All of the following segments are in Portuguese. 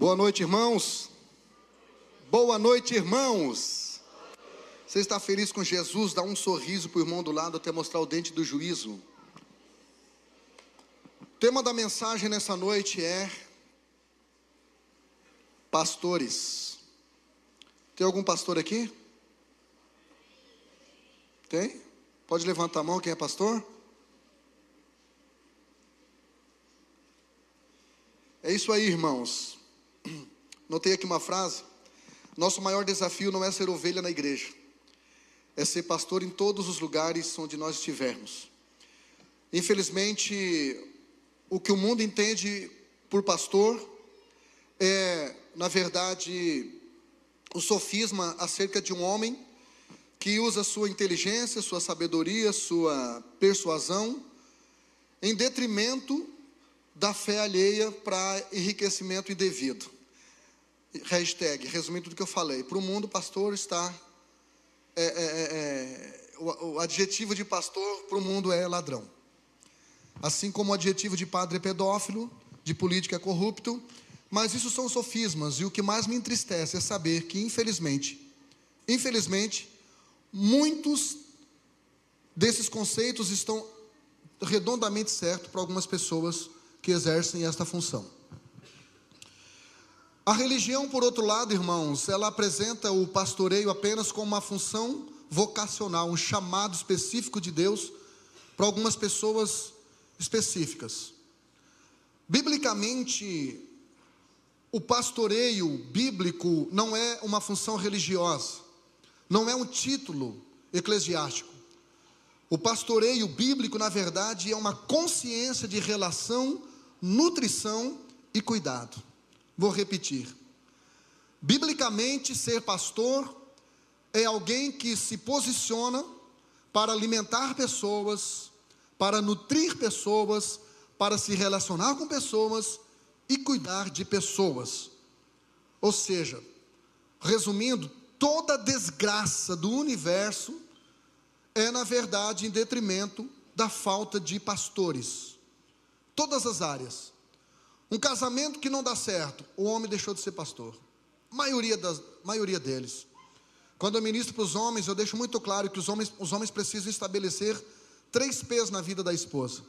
Boa noite, irmãos. Boa noite, irmãos. Você está feliz com Jesus? Dá um sorriso para o irmão do lado até mostrar o dente do juízo. O tema da mensagem nessa noite é pastores. Tem algum pastor aqui? Tem? Pode levantar a mão quem é pastor? É isso aí, irmãos. Notei aqui uma frase. Nosso maior desafio não é ser ovelha na igreja, é ser pastor em todos os lugares onde nós estivermos. Infelizmente, o que o mundo entende por pastor é, na verdade, o sofisma acerca de um homem que usa sua inteligência, sua sabedoria, sua persuasão, em detrimento da fé alheia para enriquecimento indevido. Hashtag, resumindo tudo que eu falei, para o mundo, pastor está, o adjetivo de pastor para o mundo é ladrão. Assim como o adjetivo de padre é pedófilo, de político é corrupto, mas isso são sofismas, e o que mais me entristece é saber que, infelizmente, muitos desses conceitos estão redondamente certos para algumas pessoas que exercem esta função. A religião, por outro lado, irmãos, ela apresenta o pastoreio apenas como uma função vocacional, um chamado específico de Deus para algumas pessoas específicas. Biblicamente, o pastoreio bíblico não é uma função religiosa, não é um título eclesiástico. O pastoreio bíblico, na verdade, é uma consciência de relação, nutrição e cuidado. Vou repetir. Biblicamente, ser pastor é alguém que se posiciona para alimentar pessoas, para nutrir pessoas, para se relacionar com pessoas e cuidar de pessoas. Ou seja, resumindo, toda a desgraça do universo é, na verdade, em detrimento da falta de pastores. Todas as áreas. Um casamento que não dá certo, o homem deixou de ser pastor. Maioria deles. Quando eu ministro para os homens, eu deixo muito claro que os homens precisam estabelecer 3 P's na vida da esposa: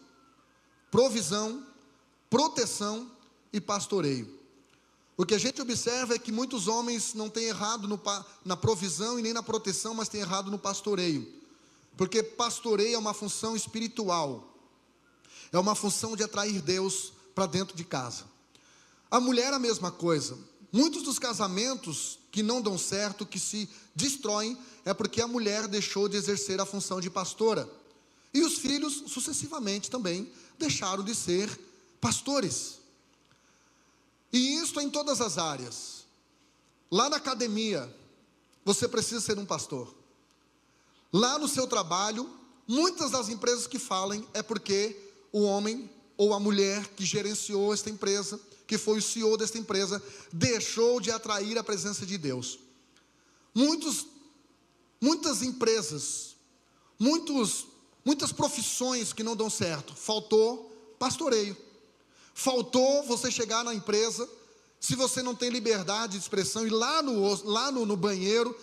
provisão, proteção e pastoreio. O que a gente observa é que muitos homens não têm errado na provisão e nem na proteção, mas têm errado no pastoreio. Porque pastoreio é uma função espiritual, é uma função de atrair Deus para dentro de casa. A mulher a mesma coisa. Muitos dos casamentos que não dão certo, que se destroem, é porque a mulher deixou de exercer a função de pastora. E os filhos, sucessivamente também, deixaram de ser pastores. E isso em todas as áreas. Lá na academia, você precisa ser um pastor. Lá no seu trabalho, muitas das empresas que falem é porque o homem ou a mulher que gerenciou esta empresa, que foi o CEO desta empresa, deixou de atrair a presença de Deus. Muitas empresas, muitas profissões que não dão certo, faltou pastoreio. Faltou você chegar na empresa, se você não tem liberdade de expressão, ir lá no banheiro,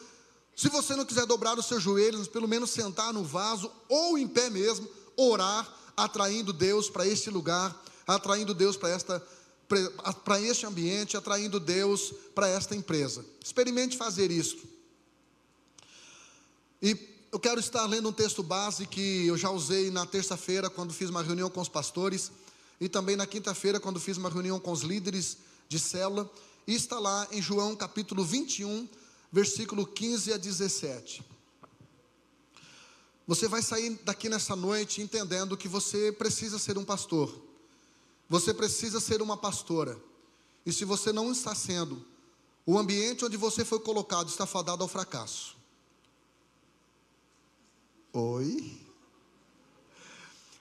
se você não quiser dobrar os seus joelhos, pelo menos sentar no vaso, ou em pé mesmo, orar, atraindo Deus para este lugar, atraindo Deus para este ambiente, atraindo Deus para esta empresa. Experimente fazer isso. E eu quero estar lendo um texto base que eu já usei na terça-feira, quando fiz uma reunião com os pastores, e também na quinta-feira, quando fiz uma reunião com os líderes de célula, e está lá em João capítulo 21, versículo 15 a 17. Você vai sair daqui nessa noite entendendo que você precisa ser um pastor. Você precisa ser uma pastora. E se você não está sendo, o ambiente onde você foi colocado está fadado ao fracasso. Oi?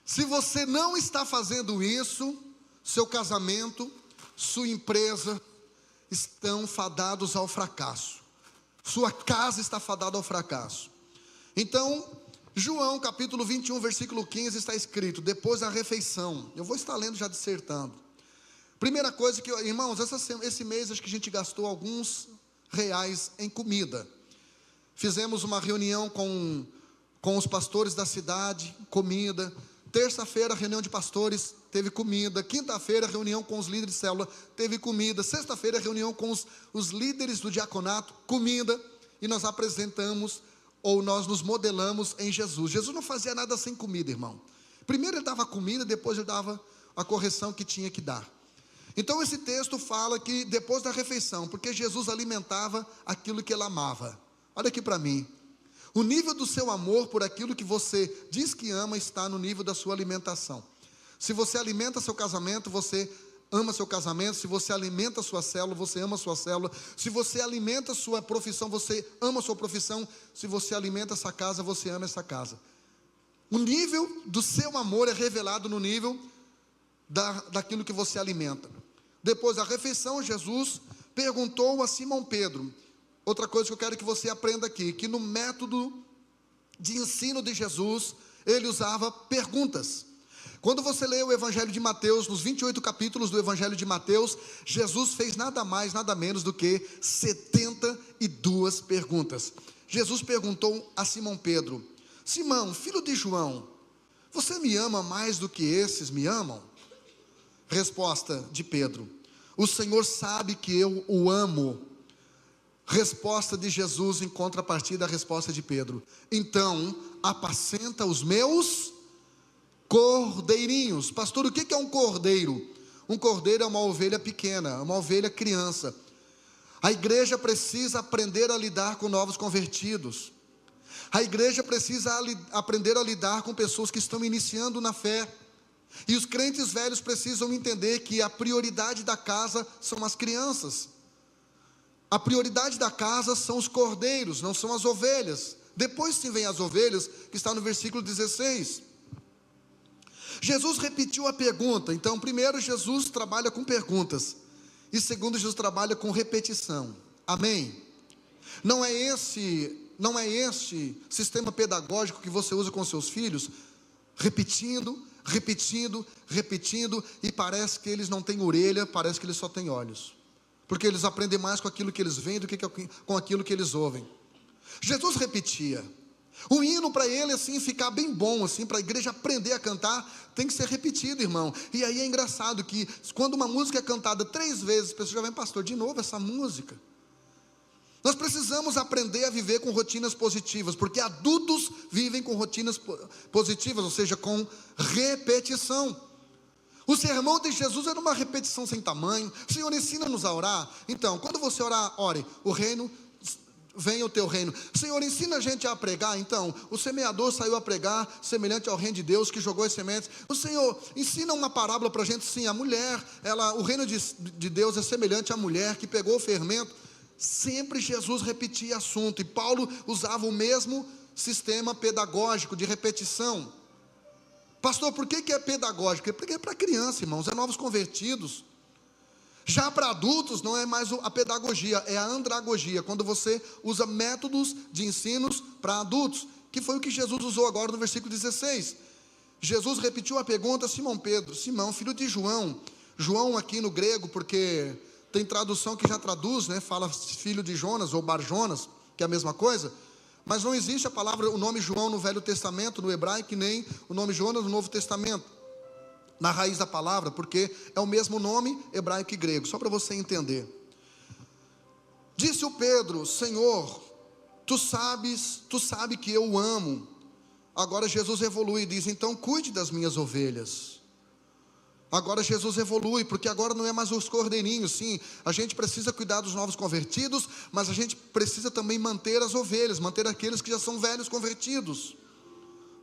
Se você não está fazendo isso, seu casamento, sua empresa estão fadados ao fracasso. Sua casa está fadada ao fracasso. Então, João capítulo 21, versículo 15 está escrito: depois da refeição, eu vou estar lendo já dissertando. Primeira coisa que, irmãos, esse mês acho que a gente gastou alguns reais em comida. Fizemos uma reunião com os pastores da cidade, comida. Terça-feira, reunião de pastores, teve comida. Quinta-feira, reunião com os líderes de célula, teve comida. Sexta-feira, reunião com os líderes do diaconato, comida. E nós apresentamos, ou nós nos modelamos em Jesus. Jesus não fazia nada sem comida, irmão. Primeiro ele dava comida, depois ele dava a correção que tinha que dar. Então esse texto fala que depois da refeição, porque Jesus alimentava aquilo que ele amava. Olha aqui para mim. O nível do seu amor por aquilo que você diz que ama está no nível da sua alimentação. Se você alimenta seu casamento, você ama seu casamento. Se você alimenta sua célula, você ama sua célula. Se você alimenta sua profissão, você ama sua profissão. Se você alimenta essa casa, você ama essa casa. O nível do seu amor é revelado no nível daquilo que você alimenta. Depois da refeição, Jesus perguntou a Simão Pedro. Outra coisa que eu quero que você aprenda aqui, que no método de ensino de Jesus, ele usava perguntas. Quando você lê o Evangelho de Mateus, nos 28 capítulos do Evangelho de Mateus, Jesus fez nada mais, nada menos do que 72 perguntas. Jesus perguntou a Simão Pedro: Simão, filho de João, você me ama mais do que esses me amam? Resposta de Pedro: o Senhor sabe que eu o amo. Resposta de Jesus em contrapartida à resposta de Pedro: então, apacenta os meus cordeirinhos. Pastor, o que é um cordeiro? Um cordeiro é uma ovelha pequena, uma ovelha criança. A igreja precisa aprender a lidar com novos convertidos. A igreja precisa aprender a lidar com pessoas que estão iniciando na fé. E os crentes velhos precisam entender que a prioridade da casa são as crianças. A prioridade da casa são os cordeiros, não são as ovelhas. Depois sim vem as ovelhas, que está no versículo 16. Jesus repetiu a pergunta. Então, primeiro, Jesus trabalha com perguntas. E segundo, Jesus trabalha com repetição. Amém? Não é esse sistema pedagógico que você usa com seus filhos? Repetindo, e parece que eles não têm orelha, parece que eles só têm olhos. Porque eles aprendem mais com aquilo que eles veem do que com aquilo que eles ouvem. Jesus repetia. O hino para ele, assim, ficar bem bom, assim, para a igreja aprender a cantar, tem que ser repetido, irmão. E aí é engraçado que quando uma música é cantada 3 vezes, a pessoa já vem: pastor, de novo essa música. Nós precisamos aprender a viver com rotinas positivas, porque adultos vivem com rotinas positivas, ou seja, com repetição. O sermão de Jesus era uma repetição sem tamanho. Senhor, ensina-nos a orar. Então, quando você orar, ore: o reino, venha o teu reino. Senhor, ensina a gente a pregar. Então, o semeador saiu a pregar, semelhante ao reino de Deus, que jogou as sementes. O Senhor ensina uma parábola para a gente. Sim, a mulher, o reino de Deus é semelhante à mulher que pegou o fermento. Sempre Jesus repetia assunto, e Paulo usava o mesmo sistema pedagógico de repetição. Pastor, por que é pedagógico? Porque é para criança, irmãos, é novos convertidos. Já para adultos não é mais a pedagogia, é a andragogia, quando você usa métodos de ensinos para adultos, que foi o que Jesus usou agora no versículo 16. Jesus repetiu a pergunta a Simão Pedro: Simão, filho de João. João aqui no grego, porque tem tradução que já traduz, né? Fala filho de Jonas ou Bar-Jonas, que é a mesma coisa. Mas não existe o nome João no Velho Testamento, no hebraico, que nem o nome Jonas no Novo Testamento, na raiz da palavra, porque é o mesmo nome hebraico e grego, só para você entender. Disse o Pedro: Senhor, tu sabe que eu o amo. Agora Jesus evolui e diz: então cuide das minhas ovelhas. Agora Jesus evolui, porque agora não é mais os cordeirinhos. Sim, a gente precisa cuidar dos novos convertidos, mas a gente precisa também manter as ovelhas, manter aqueles que já são velhos convertidos.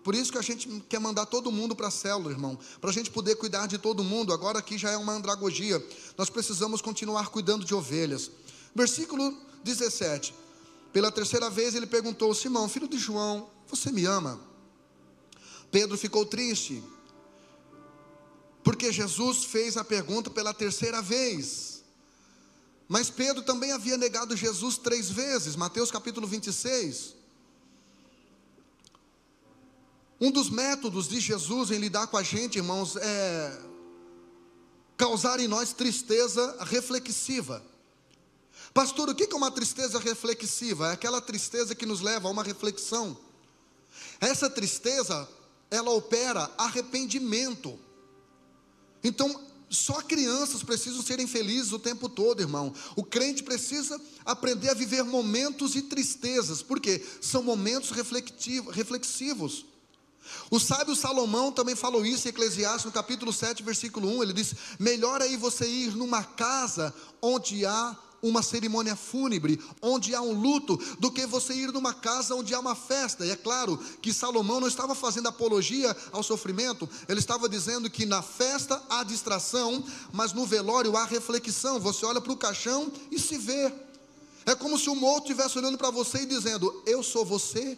Por isso que a gente quer mandar todo mundo para a célula, irmão, para a gente poder cuidar de todo mundo. Agora aqui já é uma andragogia, nós precisamos continuar cuidando de ovelhas. Versículo 17, pela 3ª vez ele perguntou: Simão, filho de João, você me ama? Pedro ficou triste, porque Jesus fez a pergunta pela 3ª vez. Mas Pedro também havia negado Jesus 3 vezes. Mateus capítulo 26. Um dos métodos de Jesus em lidar com a gente, irmãos, é causar em nós tristeza reflexiva. Pastor, o que é uma tristeza reflexiva? É aquela tristeza que nos leva a uma reflexão. Essa tristeza, ela opera arrependimento. Então, só crianças precisam serem felizes o tempo todo, irmão. O crente precisa aprender a viver momentos de tristezas, porque são momentos reflexivos. O sábio Salomão também falou isso em Eclesiastes, no capítulo 7, versículo 1, ele diz: melhor aí você ir numa casa onde há uma cerimônia fúnebre, onde há um luto, do que você ir numa casa onde há uma festa. E é claro que Salomão não estava fazendo apologia ao sofrimento, ele estava dizendo que na festa há distração, mas no velório há reflexão. Você olha para o caixão e se vê. É como se o morto estivesse olhando para você e dizendo: eu sou você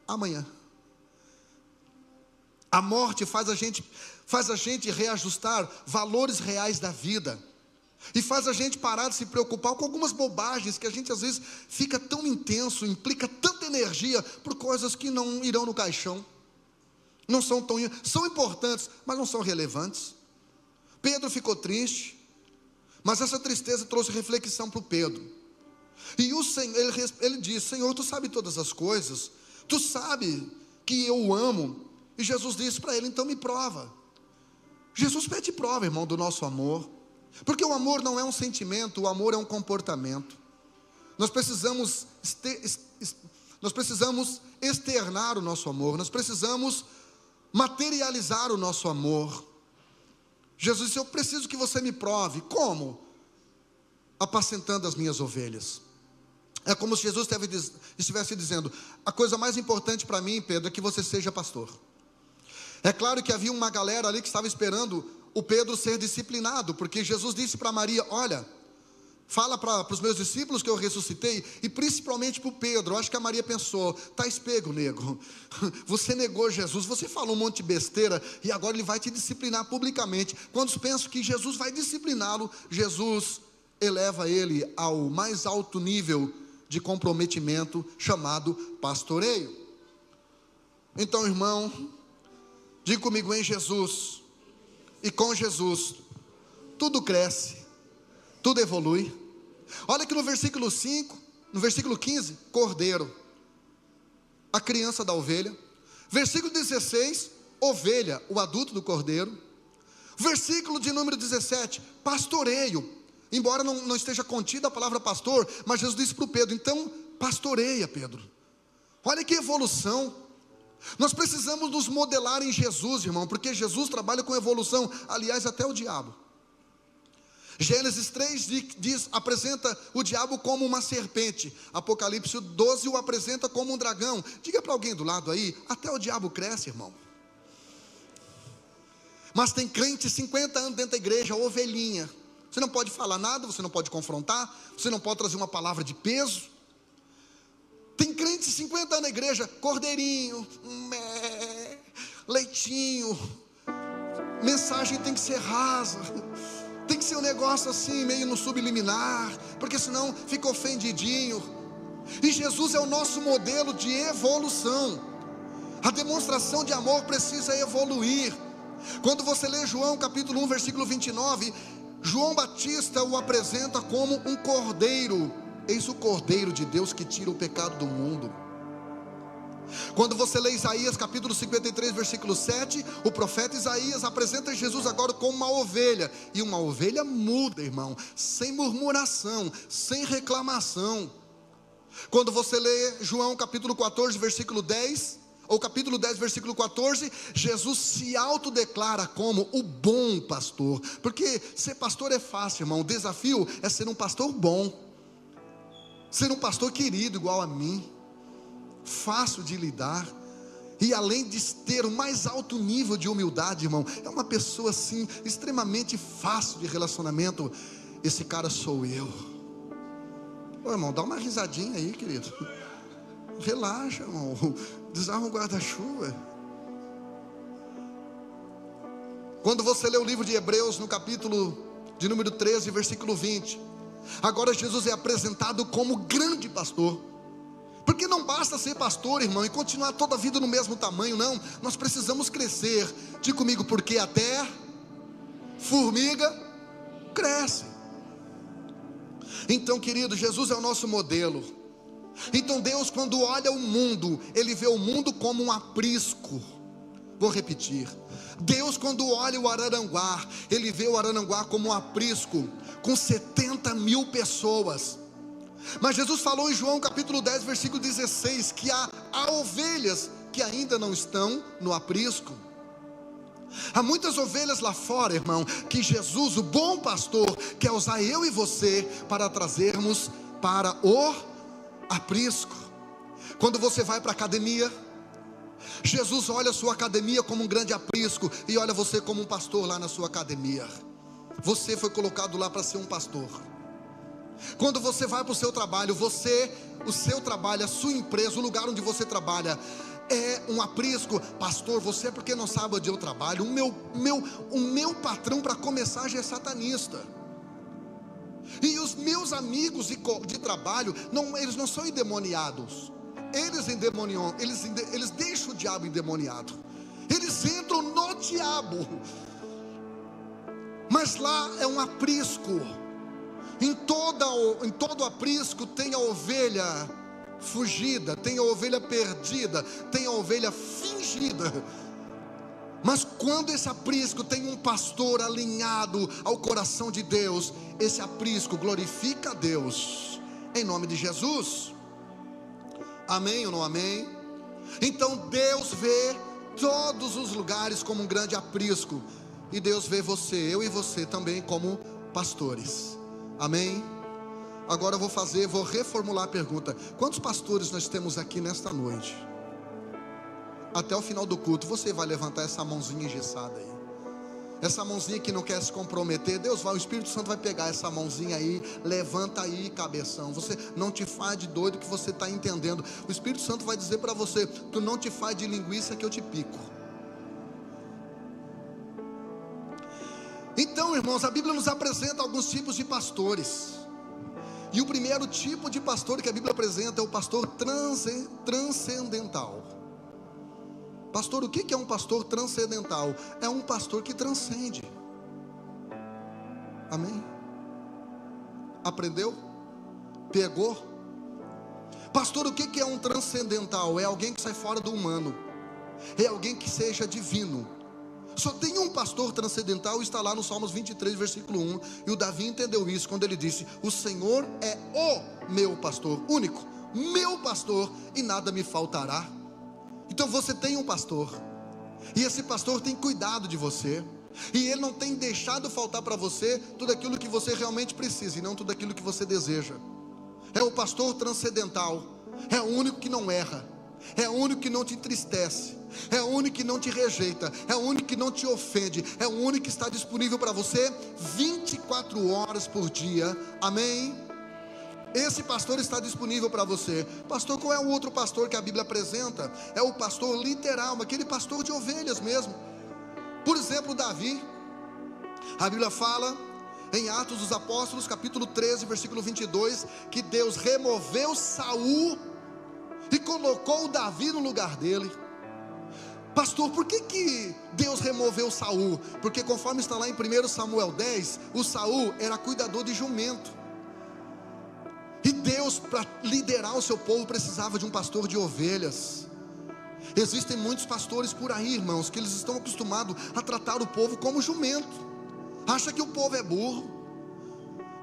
amanhã. A morte faz a gente reajustar valores reais da vida. E faz a gente parar de se preocupar com algumas bobagens que a gente às vezes fica tão intenso, implica tanta energia por coisas que não irão no caixão. Não são são importantes, mas não são relevantes. Pedro ficou triste, mas essa tristeza trouxe reflexão para o Pedro. E o Senhor, ele disse: Senhor, tu sabe todas as coisas, tu sabe que eu o amo. E Jesus disse para ele: então me prova. Jesus pede prova, irmão, do nosso amor. Porque o amor não é um sentimento, o amor é um comportamento. Nós precisamos externar o nosso amor, nós precisamos materializar o nosso amor. Jesus disse: eu preciso que você me prove. Como? Apacentando as minhas ovelhas. É como se Jesus estivesse dizendo: a coisa mais importante para mim, Pedro, é que você seja pastor. É claro que havia uma galera ali que estava esperando o Pedro ser disciplinado, porque Jesus disse para Maria: olha, fala para os meus discípulos que eu ressuscitei, e principalmente para o Pedro. Eu acho que a Maria pensou: tá pego, nego, você negou Jesus, você falou um monte de besteira, e agora ele vai te disciplinar publicamente. Quando pensam que Jesus vai discipliná-lo, Jesus eleva ele ao mais alto nível de comprometimento, chamado pastoreio. Então, irmão, diga comigo: em Jesus e com Jesus tudo cresce, tudo evolui. Olha que no versículo 5, no versículo 15, cordeiro, a criança da ovelha. Versículo 16, ovelha, o adulto do cordeiro. Versículo de número 17, pastoreio. Embora não esteja contida a palavra pastor, mas Jesus disse para o Pedro: então pastoreia, Pedro. Olha que evolução. Nós precisamos nos modelar em Jesus, irmão, porque Jesus trabalha com evolução, aliás, até o diabo. Gênesis 3 apresenta o diabo como uma serpente. Apocalipse 12 o apresenta como um dragão. Diga para alguém do lado aí: até o diabo cresce, irmão. Mas tem crente 50 anos dentro da igreja, ovelhinha. Você não pode falar nada, você não pode confrontar, você não pode trazer uma palavra de peso. Tem crente 50 anos na igreja, cordeirinho, leitinho. Mensagem tem que ser rasa, tem que ser um negócio assim, meio no subliminar, porque senão fica ofendidinho. E Jesus é o nosso modelo de evolução. A demonstração de amor precisa evoluir. Quando você lê João capítulo 1, versículo 29, João Batista o apresenta como um cordeiro. Eis o cordeiro de Deus que tira o pecado do mundo. Quando você lê Isaías capítulo 53, versículo 7, o profeta Isaías apresenta Jesus agora como uma ovelha. E uma ovelha muda, irmão, sem murmuração, sem reclamação. Quando você lê João capítulo 14, versículo 10, ou capítulo 10, versículo 14, Jesus se autodeclara como o bom pastor. Porque ser pastor é fácil, irmão. O desafio é ser um pastor bom, ser um pastor querido igual a mim, fácil de lidar. E além de ter o mais alto nível de humildade, irmão, é uma pessoa assim, extremamente fácil de relacionamento. Esse cara sou eu. Ô, irmão, dá uma risadinha aí, querido. Relaxa, irmão. Desarma o guarda-chuva. Quando você lê o livro de Hebreus, no capítulo de número 13, versículo 20, agora Jesus é apresentado como grande pastor. Porque não basta ser pastor, irmão, e continuar toda a vida no mesmo tamanho, não. Nós precisamos crescer. Diga comigo: porque até formiga crescem. Então, querido, Jesus é o nosso modelo. Então Deus, quando olha o mundo, Ele vê o mundo como um aprisco. Vou repetir: Deus, quando olha o Araranguá, Ele vê o Araranguá como um aprisco, com 70 mil pessoas. Mas Jesus falou em João capítulo 10, versículo 16, que há ovelhas que ainda não estão no aprisco. Há muitas ovelhas lá fora, irmão, que Jesus, o bom pastor, quer usar eu e você para trazermos para o aprisco. Quando você vai para a academia, Jesus olha a sua academia como um grande aprisco e olha você como um pastor lá na sua academia. Você foi colocado lá para ser um pastor. Quando você vai para o seu trabalho, o seu trabalho, a sua empresa, o lugar onde você trabalha é um aprisco. Pastor, você é porque não sabe onde eu trabalho. O meu patrão, para começar, já é satanista. E os meus amigos de trabalho, eles não são endemoniados. Eles deixam o diabo endemoniado. Eles entram no diabo. Mas lá é um aprisco. Em todo aprisco tem a ovelha fugida, tem a ovelha perdida, tem a ovelha fingida. Mas quando esse aprisco tem um pastor alinhado ao coração de Deus, esse aprisco glorifica a Deus, em nome de Jesus. Amém ou não amém? Então Deus vê todos os lugares como um grande aprisco, e Deus vê eu e você também como pastores. Amém? Agora eu vou reformular a pergunta: quantos pastores nós temos aqui nesta noite? Até o final do culto, você vai levantar essa mãozinha engessada aí, essa mãozinha que não quer se comprometer. O Espírito Santo vai pegar essa mãozinha aí. Levanta aí, cabeção. Você não te faz de doido, que você está entendendo. O Espírito Santo vai dizer para você: tu não te faz de linguiça que eu te pico. Então, irmãos, a Bíblia nos apresenta alguns tipos de pastores. E o primeiro tipo de pastor que a Bíblia apresenta é o pastor transcendental. Pastor, o que é um pastor transcendental? É um pastor que transcende. Amém? Aprendeu? Pegou? Pastor, o que é um transcendental? É alguém que sai fora do humano. É alguém que seja divino. Só tem um pastor transcendental, está lá no Salmos 23, versículo 1. E o Davi entendeu isso quando ele disse: o Senhor é o meu pastor, único, meu pastor, e nada me faltará. Então você tem um pastor, e esse pastor tem cuidado de você, e ele não tem deixado faltar para você tudo aquilo que você realmente precisa, e não tudo aquilo que você deseja. É o pastor transcendental, é o único que não erra, é o único que não te entristece, é o único que não te rejeita, é o único que não te ofende, é o único que está disponível para você 24 horas por dia. Amém? Esse pastor está disponível para você. Pastor, qual é o outro pastor que a Bíblia apresenta? É o pastor literal, aquele pastor de ovelhas mesmo. Por exemplo, Davi. A Bíblia fala em Atos dos Apóstolos, capítulo 13, versículo 22, que Deus removeu Saul e colocou Davi no lugar dele. Pastor, por que Deus removeu Saul? Porque conforme está lá em 1 Samuel 10, o Saul era cuidador de jumento. E Deus, para liderar o seu povo, precisava de um pastor de ovelhas. Existem muitos pastores por aí, irmãos, que eles estão acostumados a tratar o povo como jumento. Acha que o povo é burro.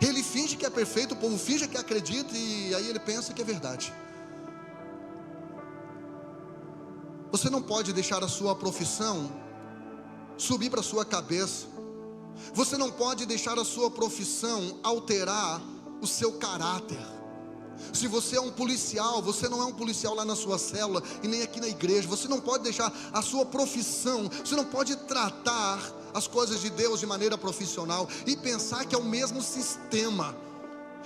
Ele finge que é perfeito, o povo finge que acredita, e aí ele pensa que é verdade. Você não pode deixar a sua profissão subir para a sua cabeça. Você não pode deixar a sua profissão alterar o seu caráter. Se você é um policial, você não é um policial lá na sua célula e nem aqui na igreja. Você não pode deixar a sua profissão, você não pode tratar as coisas de Deus de maneira profissional e pensar que é o mesmo sistema,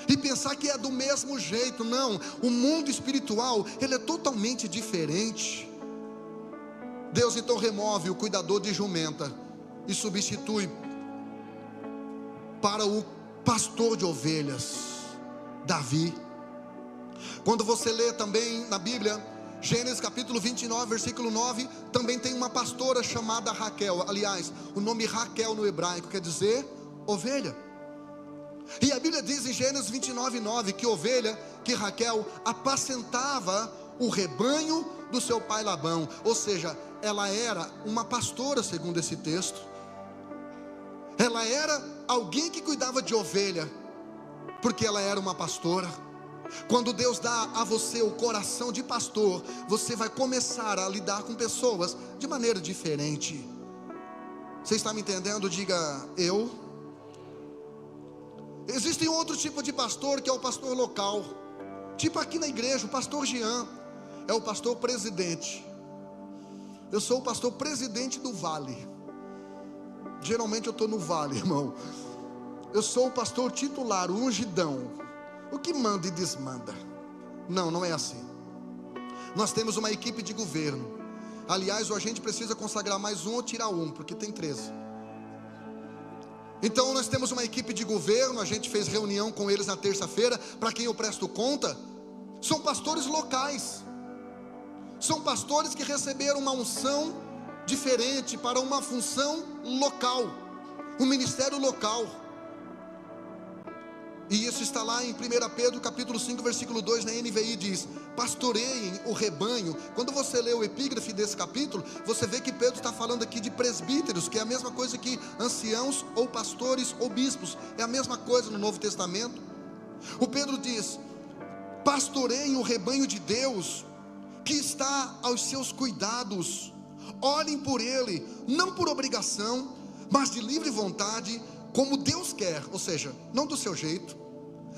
e pensar que é do mesmo jeito. Não, o mundo espiritual, ele é totalmente diferente. Deus então remove o cuidador de jumenta e substitui para o pastor de ovelhas, Davi. Quando você lê também na Bíblia, Gênesis capítulo 29, versículo 9, também tem uma pastora chamada Raquel. Aliás, o nome Raquel no hebraico quer dizer ovelha. E a Bíblia diz em Gênesis 29:9 que ovelha, que Raquel apacentava o rebanho do seu pai Labão. Ou seja, ela era uma pastora, segundo esse texto. Ela era alguém que cuidava de ovelha, porque ela era uma pastora. Quando Deus dá a você o coração de pastor, você vai começar a lidar com pessoas de maneira diferente. Você está me entendendo? Diga eu. Existe outro tipo de pastor, que é o pastor local. Tipo aqui na igreja, o pastor Jean é o pastor presidente. Eu sou o pastor presidente do vale. Geralmente eu estou no vale, irmão. Eu sou o pastor titular, o ungidão, o que manda e desmanda. Não, não é assim. Nós temos uma equipe de governo. Aliás, a gente precisa consagrar mais um ou tirar um, porque tem 13. Então nós temos uma equipe de governo. A gente fez reunião com eles na terça-feira. Para quem eu presto conta, são pastores locais. São pastores que receberam uma unção diferente para uma função local, um ministério local. E isso está lá em 1 Pedro capítulo 5 versículo 2, na NVI diz: pastoreiem o rebanho. Quando você lê o epígrafe desse capítulo, você vê que Pedro está falando aqui de presbíteros, que é a mesma coisa que anciãos ou pastores ou bispos. É a mesma coisa no Novo Testamento. O Pedro diz: pastoreiem o rebanho de Deus, que está aos seus cuidados. Olhem por ele, não por obrigação, mas de livre vontade, como Deus quer. Ou seja, não do seu jeito.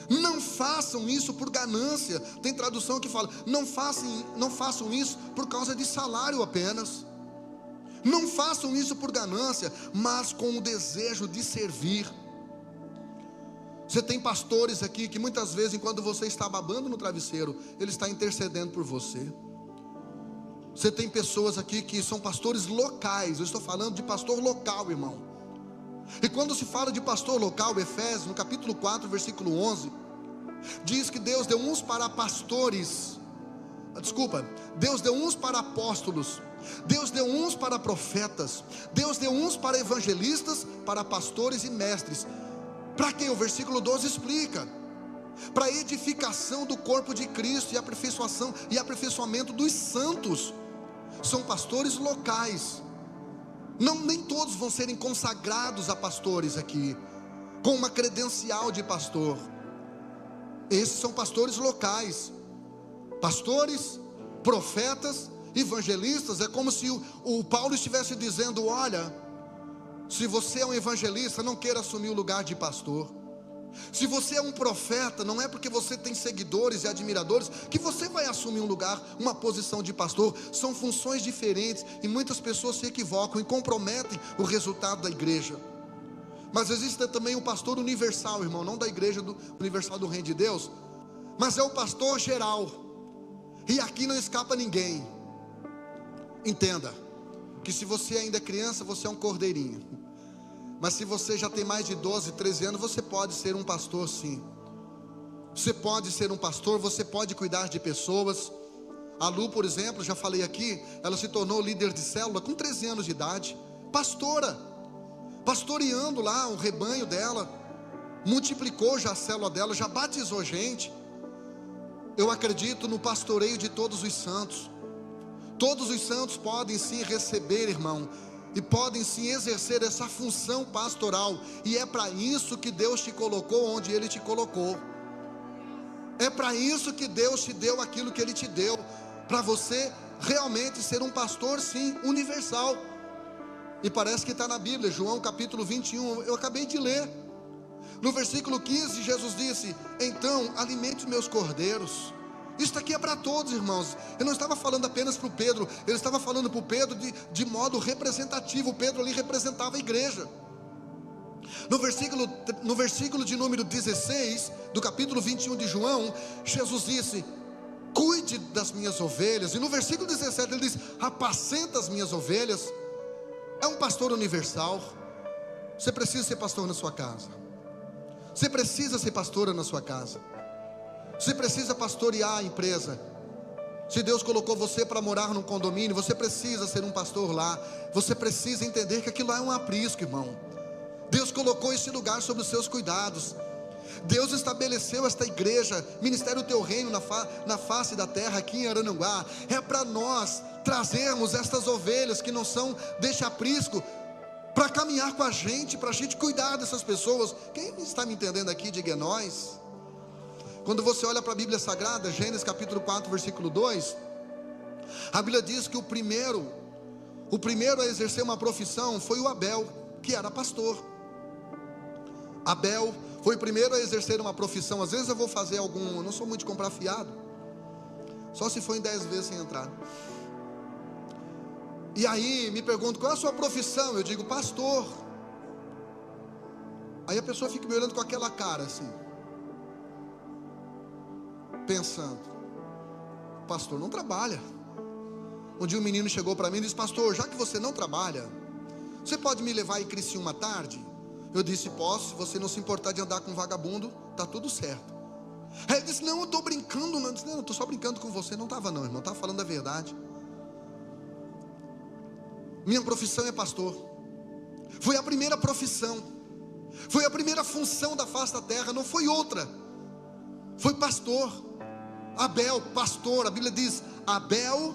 Não façam isso por ganância. Tem tradução que fala: não façam isso por causa de salário apenas. Não façam isso por ganância, mas com o desejo de servir. Você tem pastores aqui que muitas vezes, enquanto você está babando no travesseiro, ele está intercedendo por você. Você tem pessoas aqui que são pastores locais. Eu estou falando de pastor local, irmão. E quando se fala de pastor local, Efésios, no capítulo 4, versículo 11, diz que Deus deu uns para pastores. Deus deu uns para apóstolos. Deus deu uns para profetas. Deus deu uns para evangelistas, para pastores e mestres. Para quê? O versículo 12 explica: para a edificação do corpo de Cristo e aperfeiçoamento dos santos. São pastores locais. Nem todos vão serem consagrados a pastores aqui, com uma credencial de pastor. Esses são pastores locais. Pastores, profetas, evangelistas. É como se o Paulo estivesse dizendo: olha, se você é um evangelista, não queira assumir o lugar de pastor. Se você é um profeta, não é porque você tem seguidores e admiradores que você vai assumir um lugar, uma posição de pastor. São funções diferentes e muitas pessoas se equivocam e comprometem o resultado da igreja. Mas existe também o pastor universal, irmão, não da igreja universal do Reino de Deus, mas é o pastor geral. E aqui não escapa ninguém. Entenda que se você ainda é criança, você é um cordeirinho. Mas se você já tem mais de 12, 13 anos, você pode ser um pastor, sim. Você pode ser um pastor, você pode cuidar de pessoas. A Lu, por exemplo, já falei aqui, ela se tornou líder de célula com 13 anos de idade. Pastora, pastoreando lá o rebanho dela. Multiplicou já a célula dela, já batizou gente. Eu acredito no pastoreio de todos os santos. Todos os santos podem sim receber, irmão, e podem sim exercer essa função pastoral. E é para isso que Deus te colocou onde Ele te colocou. É para isso que Deus te deu aquilo que Ele te deu, para você realmente ser um pastor, sim, universal. E parece que está na Bíblia, João capítulo 21, eu acabei de ler. No versículo 15, Jesus disse: então alimente os meus cordeiros. Isso aqui é para todos, irmãos. Eu não estava falando apenas para o Pedro, eu estava falando para o Pedro de modo representativo. O Pedro ali representava a igreja. No versículo de número 16, do capítulo 21 de João, Jesus disse: cuide das minhas ovelhas. E no versículo 17 ele diz: apacenta as minhas ovelhas. É um pastor universal. Você precisa ser pastor na sua casa. Você precisa ser pastora na sua casa. Você precisa pastorear a empresa. Se Deus colocou você para morar num condomínio, você precisa ser um pastor lá. Você precisa entender que aquilo lá é um aprisco, irmão. Deus colocou esse lugar sob os seus cuidados. Deus estabeleceu esta igreja, Ministério Teu Reino na face da terra, aqui em Araranguá. É para nós trazermos estas ovelhas que não são deste aprisco, para caminhar com a gente, para a gente cuidar dessas pessoas. Quem está me entendendo aqui, diga é nós. Quando você olha para a Bíblia Sagrada, Gênesis capítulo 4, versículo 2, a Bíblia diz que o primeiro a exercer uma profissão foi o Abel, que era pastor. Abel foi o primeiro a exercer uma profissão. Às vezes eu vou fazer eu não sou muito de comprar fiado, só se for em 10 vezes sem entrar. E aí me pergunto, qual é a sua profissão? Eu digo, pastor. Aí a pessoa fica me olhando com aquela cara assim, pensando, pastor não trabalha. Um dia um menino chegou para mim e disse, pastor, já que você não trabalha, você pode me levar em Criciúma à tarde? Eu disse, posso, se você não se importar de andar com vagabundo, tá tudo certo. Aí ele disse, não, eu estou brincando. Eu disse, não, eu estou só brincando com você. Não estava não, irmão, estava falando a verdade. Minha profissão é pastor. Foi a primeira profissão, foi a primeira função da face da terra, não foi outra. Foi pastor. Abel, pastor. A Bíblia diz, Abel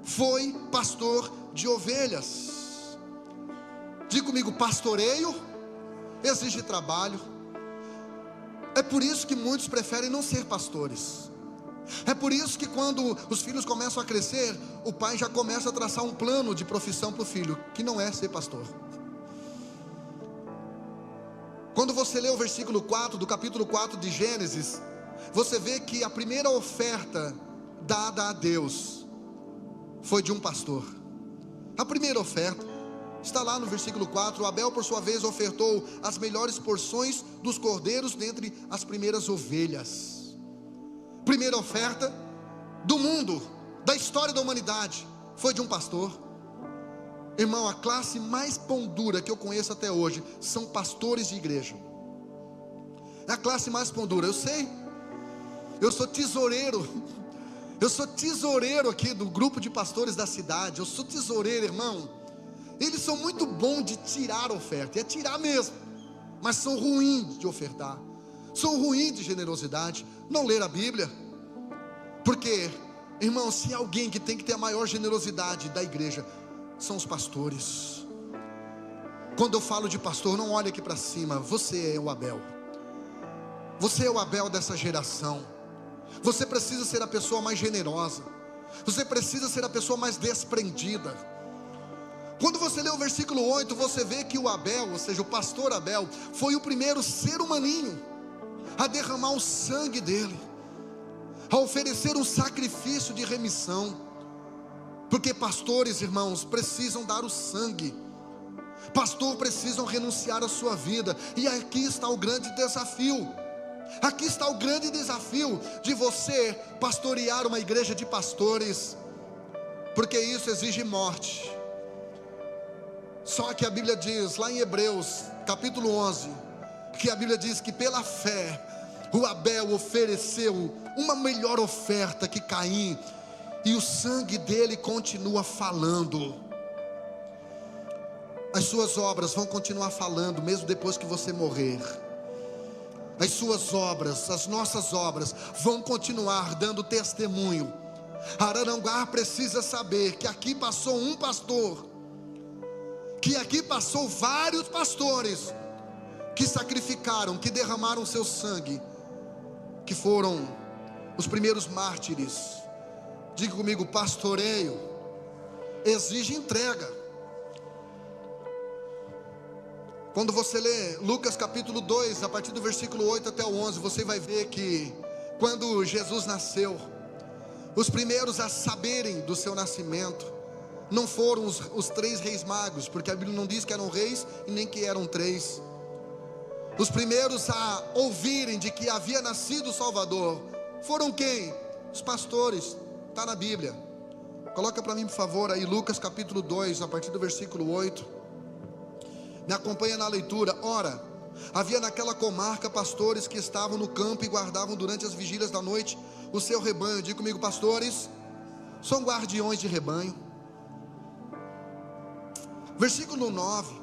foi pastor de ovelhas. Diga comigo, pastoreio exige trabalho. É por isso que muitos preferem não ser pastores. É por isso que quando os filhos começam a crescer, o pai já começa a traçar um plano de profissão para o filho, que não é ser pastor. Quando você lê o versículo 4 do capítulo 4 de Gênesis, você vê que a primeira oferta dada a Deus foi de um pastor. A primeira oferta está lá no versículo 4. Abel, por sua vez, ofertou as melhores porções dos cordeiros dentre as primeiras ovelhas. Primeira oferta do mundo, da história da humanidade, foi de um pastor. Irmão, a classe mais pão dura que eu conheço até hoje são pastores de igreja. É a classe mais pão dura. Eu sei, eu sou tesoureiro. Eu sou tesoureiro aqui do grupo de pastores da cidade. Eu sou tesoureiro, irmão. Eles são muito bons de tirar oferta, é tirar mesmo, mas são ruins de ofertar, são ruins de generosidade. Não ler a Bíblia, porque, irmão, se alguém que tem que ter a maior generosidade da igreja, são os pastores. Quando eu falo de pastor, não olhe aqui para cima, você é o Abel. Você é o Abel dessa geração. Você precisa ser a pessoa mais generosa, você precisa ser a pessoa mais desprendida. Quando você lê o versículo 8, você vê que o Abel, ou seja, o pastor Abel, foi o primeiro ser humaninho a derramar o sangue dele, a oferecer um sacrifício de remissão. Porque pastores, irmãos, precisam dar o sangue. Pastor precisam renunciar à sua vida. E aqui está o grande desafio. Aqui está o grande desafio de você pastorear uma igreja de pastores, porque isso exige morte. Só que a Bíblia diz lá em Hebreus capítulo 11, que a Bíblia diz que pela fé o Abel ofereceu uma melhor oferta que Caim, e o sangue dele continua falando. As suas obras vão continuar falando mesmo depois que você morrer. As suas obras, as nossas obras vão continuar dando testemunho. Araranguá precisa saber que aqui passou um pastor, que aqui passou vários pastores que sacrificaram, que derramaram seu sangue, que foram os primeiros mártires. Diga comigo, pastoreio exige entrega. Quando você lê Lucas capítulo 2, a partir do versículo 8 até o 11, você vai ver que quando Jesus nasceu, os primeiros a saberem do seu nascimento não foram os 3 reis magos, porque a Bíblia não diz que eram reis e nem que eram 3. Os primeiros a ouvirem de que havia nascido o Salvador foram quem? Os pastores. Está na Bíblia. Coloca para mim, por favor, aí Lucas capítulo 2, a partir do versículo 8. Me acompanha na leitura. Ora, havia naquela comarca pastores que estavam no campo e guardavam durante as vigílias da noite o seu rebanho. Diga comigo, pastores são guardiões de rebanho. Versículo 9.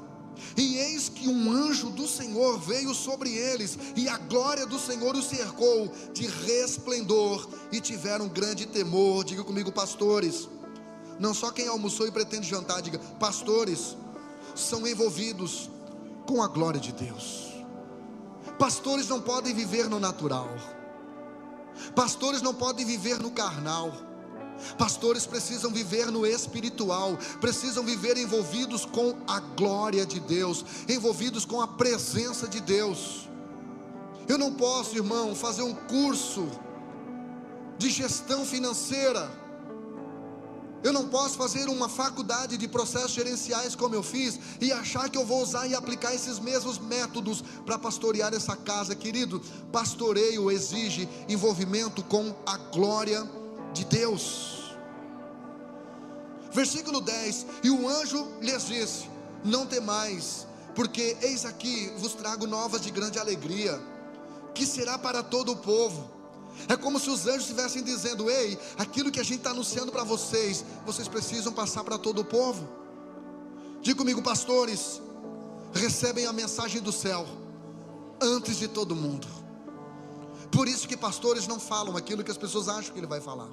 E eis que um anjo do Senhor veio sobre eles, e a glória do Senhor os cercou de resplendor, e tiveram grande temor. Diga comigo, pastores. Não só quem almoçou e pretende jantar, diga, pastores são envolvidos com a glória de Deus. Pastores não podem viver no natural. Pastores não podem viver no carnal. Pastores precisam viver no espiritual, precisam viver envolvidos com a glória de Deus, envolvidos com a presença de Deus. Eu não posso, irmão, fazer um curso de gestão financeira. Eu não posso fazer uma faculdade de processos gerenciais como eu fiz e achar que eu vou usar e aplicar esses mesmos métodos para pastorear essa casa. Querido, pastoreio exige envolvimento com a glória de Deus. Versículo 10: e o anjo lhes disse: não temais, porque eis aqui vos trago novas de grande alegria, que será para todo o povo. É como se os anjos estivessem dizendo: ei, aquilo que a gente está anunciando para vocês, vocês precisam passar para todo o povo. Diga comigo, pastores recebem a mensagem do céu antes de todo mundo. Por isso que pastores não falam aquilo que as pessoas acham que ele vai falar.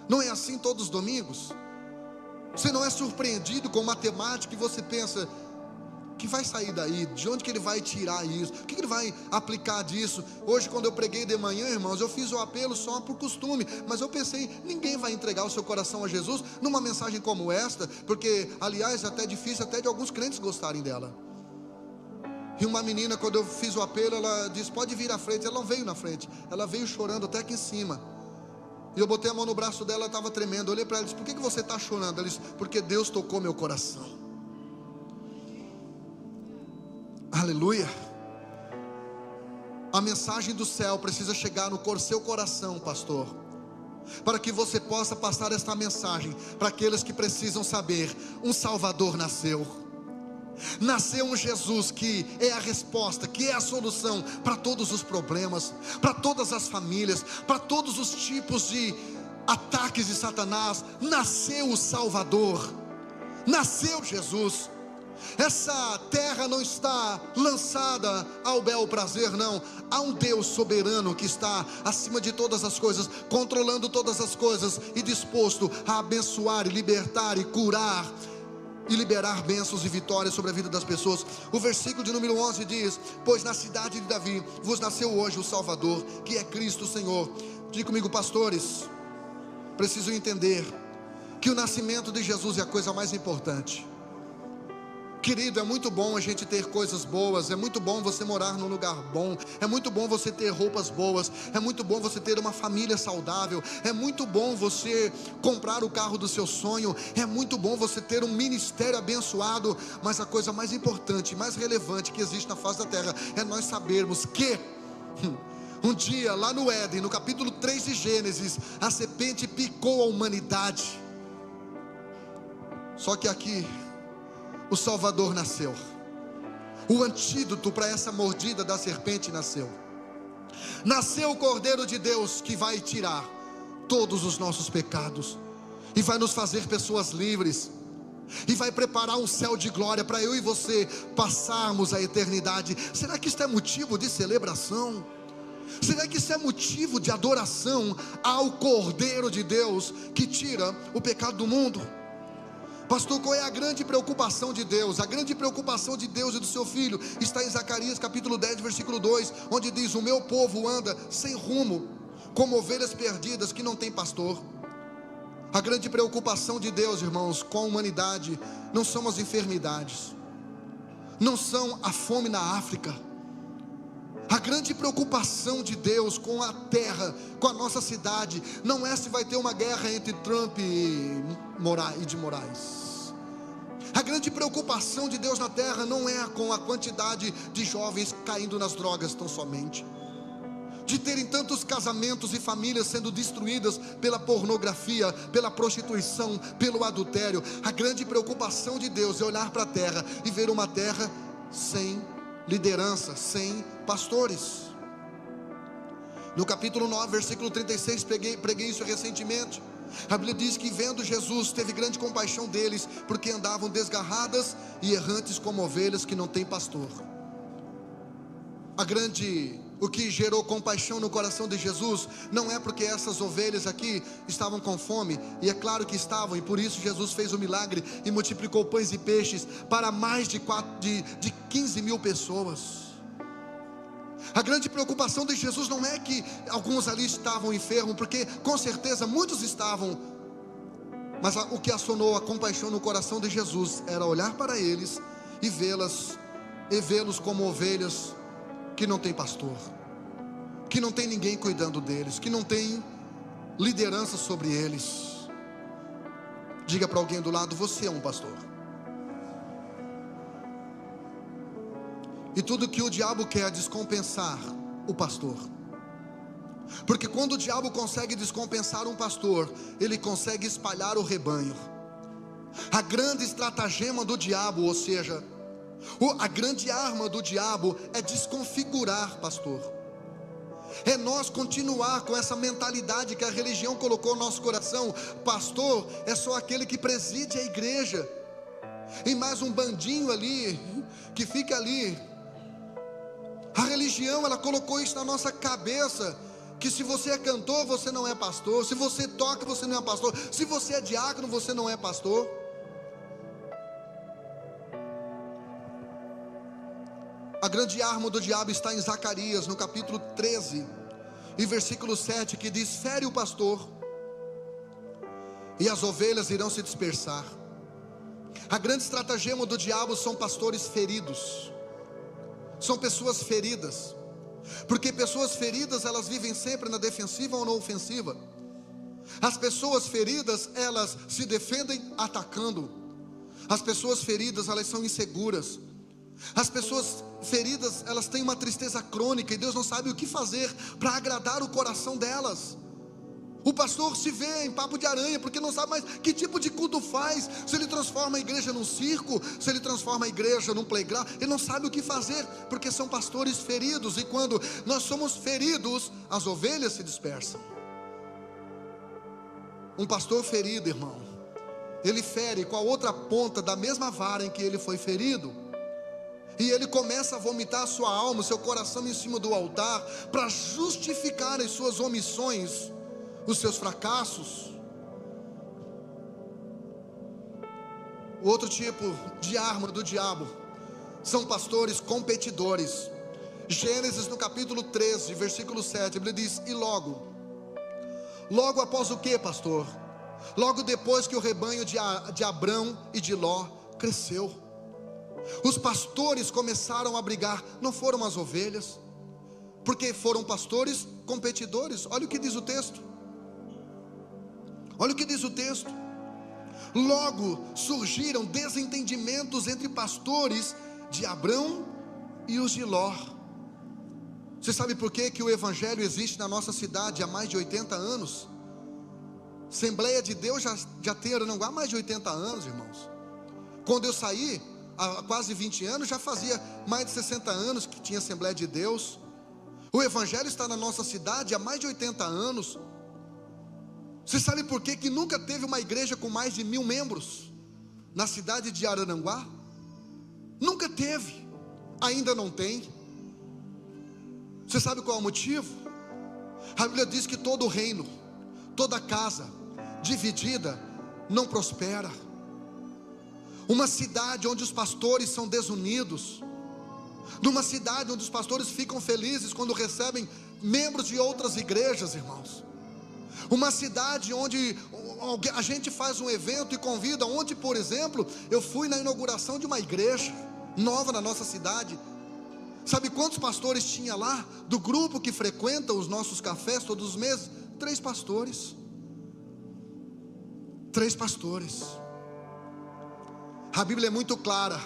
Não é assim todos os domingos? Você não é surpreendido com matemática e você pensa: que vai sair daí? De onde que ele vai tirar isso? O que ele vai aplicar disso? Hoje, quando eu preguei de manhã, irmãos, eu fiz o apelo só por costume, mas eu pensei, ninguém vai entregar o seu coração a Jesus numa mensagem como esta, porque, aliás, é até difícil até de alguns crentes gostarem dela. E uma menina, quando eu fiz o apelo, ela disse: pode vir à frente. Ela não veio na frente, ela veio chorando até aqui em cima. E eu botei a mão no braço dela, ela estava tremendo. Eu olhei para ela e disse: por que você está chorando? Ela disse: porque Deus tocou meu coração. Aleluia. A mensagem do céu precisa chegar no seu coração, pastor, para que você possa passar esta mensagem para aqueles que precisam saber: um Salvador nasceu. Nasceu um Jesus que é a resposta, que é a solução para todos os problemas, para todas as famílias, para todos os tipos de ataques de Satanás. Nasceu o Salvador, nasceu Jesus. Essa terra não está lançada ao bel prazer, não. Há um Deus soberano que está acima de todas as coisas, controlando todas as coisas e disposto a abençoar, e libertar, e curar, e liberar bênçãos e vitórias sobre a vida das pessoas. O versículo de número 11 diz: pois na cidade de Davi vos nasceu hoje o Salvador, que é Cristo o Senhor. Diga comigo, pastores precisam entender que o nascimento de Jesus é a coisa mais importante. Querido, é muito bom a gente ter coisas boas, é muito bom você morar num lugar bom, é muito bom você ter roupas boas, é muito bom você ter uma família saudável, é muito bom você comprar o carro do seu sonho, é muito bom você ter um ministério abençoado. Mas a coisa mais importante, mais relevante que existe na face da terra é nós sabermos que um dia lá no Éden, no capítulo 3 de Gênesis, a serpente picou a humanidade. Só que aqui o Salvador nasceu. O antídoto para essa mordida da serpente nasceu. Nasceu o Cordeiro de Deus, que vai tirar todos os nossos pecados e vai nos fazer pessoas livres, e vai preparar um céu de glória para eu e você passarmos a eternidade. Será que isso é motivo de celebração? Será que isso é motivo de adoração ao Cordeiro de Deus que tira o pecado do mundo? Pastor, qual é a grande preocupação de Deus? A grande preocupação de Deus e do seu Filho está em Zacarias capítulo 10, versículo 2, onde diz: o meu povo anda sem rumo, como ovelhas perdidas que não tem pastor. A grande preocupação de Deus, irmãos, com a humanidade não são as enfermidades, não são a fome na África. A grande preocupação de Deus com a terra, com a nossa cidade, não é se vai ter uma guerra entre Trump e de Moraes. A grande preocupação de Deus na terra não é com a quantidade de jovens caindo nas drogas tão somente, de terem tantos casamentos e famílias sendo destruídas pela pornografia, pela prostituição, pelo adultério. A grande preocupação de Deus é olhar para a terra e ver uma terra sem liderança, sem pastores. No capítulo 9, versículo 36, preguei isso recentemente. A Bíblia diz que vendo Jesus, teve grande compaixão deles, porque andavam desgarradas e errantes como ovelhas que não têm pastor. O que gerou compaixão no coração de Jesus, não é porque essas ovelhas aqui estavam com fome, e é claro que estavam, e por isso Jesus fez o milagre e multiplicou pães e peixes para mais de 15 mil pessoas. A grande preocupação de Jesus não é que alguns ali estavam enfermos, porque com certeza muitos estavam, mas o que acionou a compaixão no coração de Jesus era olhar para eles e vê-los como ovelhas que não tem pastor, que não tem ninguém cuidando deles, que não tem liderança sobre eles. Diga para alguém do lado: você é um pastor. E tudo que o diabo quer é descompensar o pastor, porque quando o diabo consegue descompensar um pastor, ele consegue espalhar o rebanho. A grande estratagema do diabo, ou seja, a grande arma do diabo é desconfigurar pastor. É nós continuar com essa mentalidade que a religião colocou no nosso coração: pastor é só aquele que preside a igreja, e mais um bandinho ali, que fica ali. A religião, ela colocou isso na nossa cabeça, que se você é cantor, você não é pastor. Se você toca, você não é pastor. Se você é diácono, você não é pastor. A grande arma do diabo está em Zacarias, no capítulo 13 e versículo 7, que diz: fere o pastor, e as ovelhas irão se dispersar. A grande estratagema do diabo são pastores feridos, são pessoas feridas, porque pessoas feridas, elas vivem sempre na defensiva ou na ofensiva. As pessoas feridas, elas se defendem atacando. As pessoas feridas, elas são inseguras. As pessoas feridas, elas têm uma tristeza crônica, e Deus não sabe o que fazer para agradar o coração delas. O pastor se vê em papo de aranha, porque não sabe mais que tipo de culto faz. Se ele transforma a igreja num circo, se ele transforma a igreja num playground, ele não sabe o que fazer, porque são pastores feridos. E quando nós somos feridos, as ovelhas se dispersam. Um pastor ferido, irmão, ele fere com a outra ponta da mesma vara em que ele foi ferido, e ele começa a vomitar a sua alma, o seu coração em cima do altar, para justificar as suas omissões, os seus fracassos. O outro tipo de arma do diabo são pastores competidores. Gênesis no capítulo 13, versículo 7, ele diz: e logo após o que, pastor? Logo depois que o rebanho de Abrão e de Ló cresceu, os pastores começaram a brigar. Não foram as ovelhas, porque foram pastores competidores. Olha o que diz o texto. Olha o que diz o texto. Logo surgiram desentendimentos entre pastores de Abrão e os de Ló. Você sabe por que o evangelho existe na nossa cidade há mais de 80 anos? Assembleia de Deus já tem Araranguá há mais de 80 anos, irmãos. Quando eu saí, há quase 20 anos, já fazia mais de 60 anos que tinha Assembleia de Deus. O evangelho está na nossa cidade há mais de 80 anos. Você sabe por que nunca teve uma igreja com mais de 1000 membros na cidade de Araranguá? Nunca teve, ainda não tem. Você sabe qual é o motivo? A Bíblia diz que todo reino, toda casa dividida não prospera. Uma cidade onde os pastores são desunidos, numa cidade onde os pastores ficam felizes quando recebem membros de outras igrejas, irmãos. Uma cidade onde a gente faz um evento e convida. Ontem, por exemplo, eu fui na inauguração de uma igreja nova na nossa cidade. Sabe quantos pastores tinha lá? Do grupo que frequenta os nossos cafés todos os meses, 3 pastores. 3 pastores. A Bíblia é muito clara,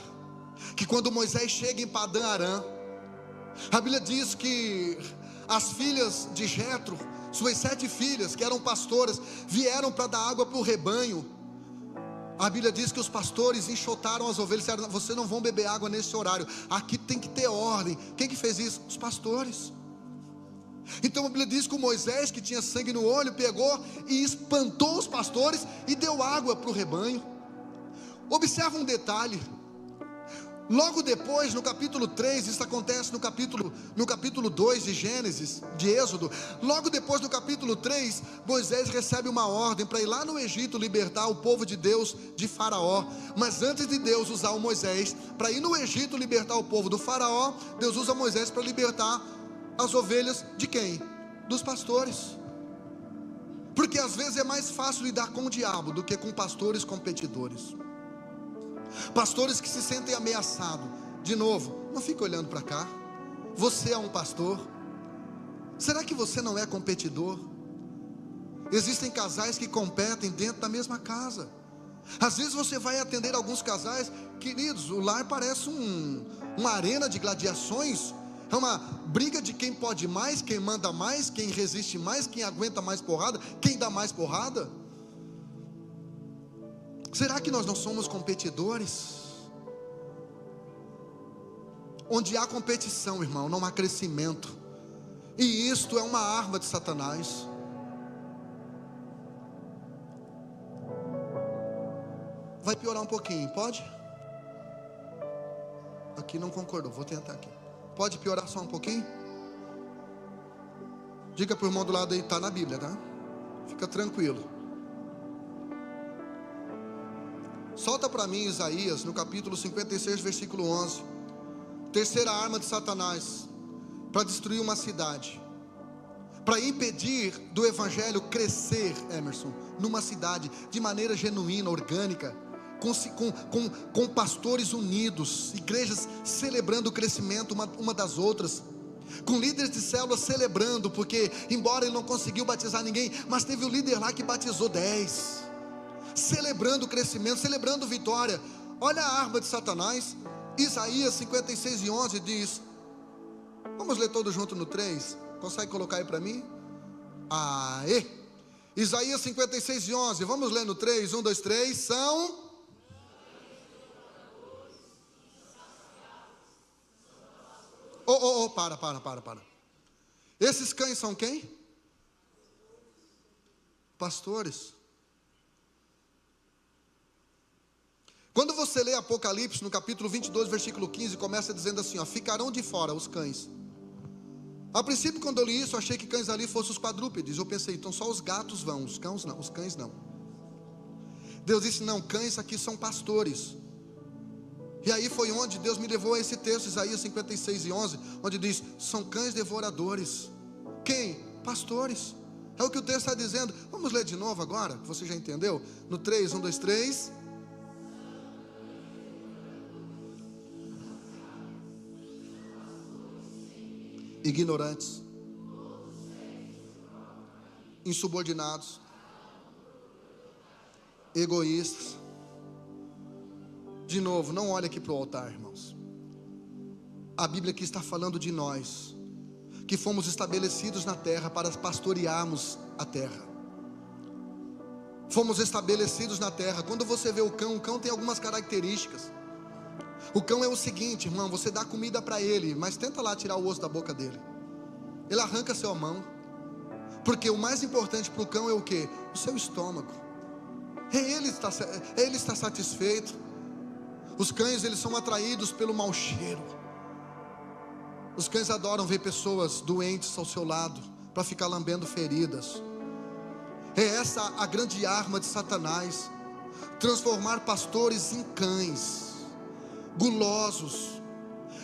que quando Moisés chega em Padã Arã, a Bíblia diz que as filhas de Jetro, suas 7 filhas, que eram pastoras, vieram para dar água para o rebanho. A Bíblia diz que os pastores enxotaram as ovelhas e disseram: vocês não vão beber água nesse horário, aqui tem que ter ordem. Quem que fez isso? Os pastores. Então a Bíblia diz que o Moisés, que tinha sangue no olho, pegou e espantou os pastores e deu água para o rebanho. Observa um detalhe. Logo depois, no capítulo 3, isso acontece no capítulo 2 de Gênesis, de Êxodo. Logo depois do capítulo 3, Moisés recebe uma ordem para ir lá no Egito libertar o povo de Deus de Faraó. Mas antes de Deus usar o Moisés para ir no Egito libertar o povo do Faraó, Deus usa Moisés para libertar as ovelhas de quem? Dos pastores. Porque às vezes é mais fácil lidar com o diabo do que com pastores competidores. Pastores que se sentem ameaçados. De novo, não fique olhando para cá. Você é um pastor. Será que você não é competidor? Existem casais que competem dentro da mesma casa. Às vezes você vai atender alguns casais, queridos, o lar parece uma arena de gladiações. É uma briga de quem pode mais, quem manda mais, quem resiste mais, quem aguenta mais porrada, quem dá mais porrada. Será que nós não somos competidores? Onde há competição, irmão, não há crescimento. E isto é uma arma de Satanás. Vai piorar um pouquinho, pode? Aqui não concordou, vou tentar aqui. Pode piorar só um pouquinho? Diga para o irmão do lado aí, está na Bíblia, tá? Fica tranquilo. Solta para mim Isaías, no capítulo 56, versículo 11. Terceira arma de Satanás, para destruir uma cidade, para impedir do evangelho crescer, Emerson, numa cidade, de maneira genuína, orgânica, com pastores unidos, igrejas celebrando o crescimento uma das outras, com líderes de célula celebrando, porque embora ele não conseguiu batizar ninguém, mas teve o líder lá que batizou 10, celebrando o crescimento, celebrando vitória. Olha a arma de Satanás. Isaías 56 e 11 diz, vamos ler todos junto no 3, consegue colocar aí para mim? Aê! Isaías 56 e 11, vamos ler no 3, 1, 2, 3, são... Para. Esses cães são quem? Pastores. Quando você lê Apocalipse, no capítulo 22, versículo 15, começa dizendo assim, ó, ficarão de fora os cães. A princípio, quando eu li isso, eu achei que cães ali fossem os quadrúpedes. Eu pensei, então só os gatos vão, os cães não. Deus disse, não, cães aqui são pastores. E aí foi onde Deus me levou a esse texto, Isaías 56 e 11, onde diz, são cães devoradores. Quem? Pastores. É o que o texto está dizendo. Vamos ler de novo agora, que você já entendeu? No 3, 1, 2, 3... ignorantes, insubordinados, egoístas. De novo, não olhe aqui para o altar, irmãos. A Bíblia aqui está falando de nós, que fomos estabelecidos na terra para pastorearmos a terra. Fomos estabelecidos na terra. Quando você vê o cão tem algumas características. O cão é o seguinte, irmão, você dá comida para ele, mas tenta lá tirar o osso da boca dele. Ele arranca a sua mão. Porque o mais importante para o cão é o quê? O seu estômago. Ele está satisfeito. Os cães, eles são atraídos pelo mau cheiro. Os cães adoram ver pessoas doentes ao seu lado, para ficar lambendo feridas. É essa a grande arma de Satanás, transformar pastores em cães gulosos,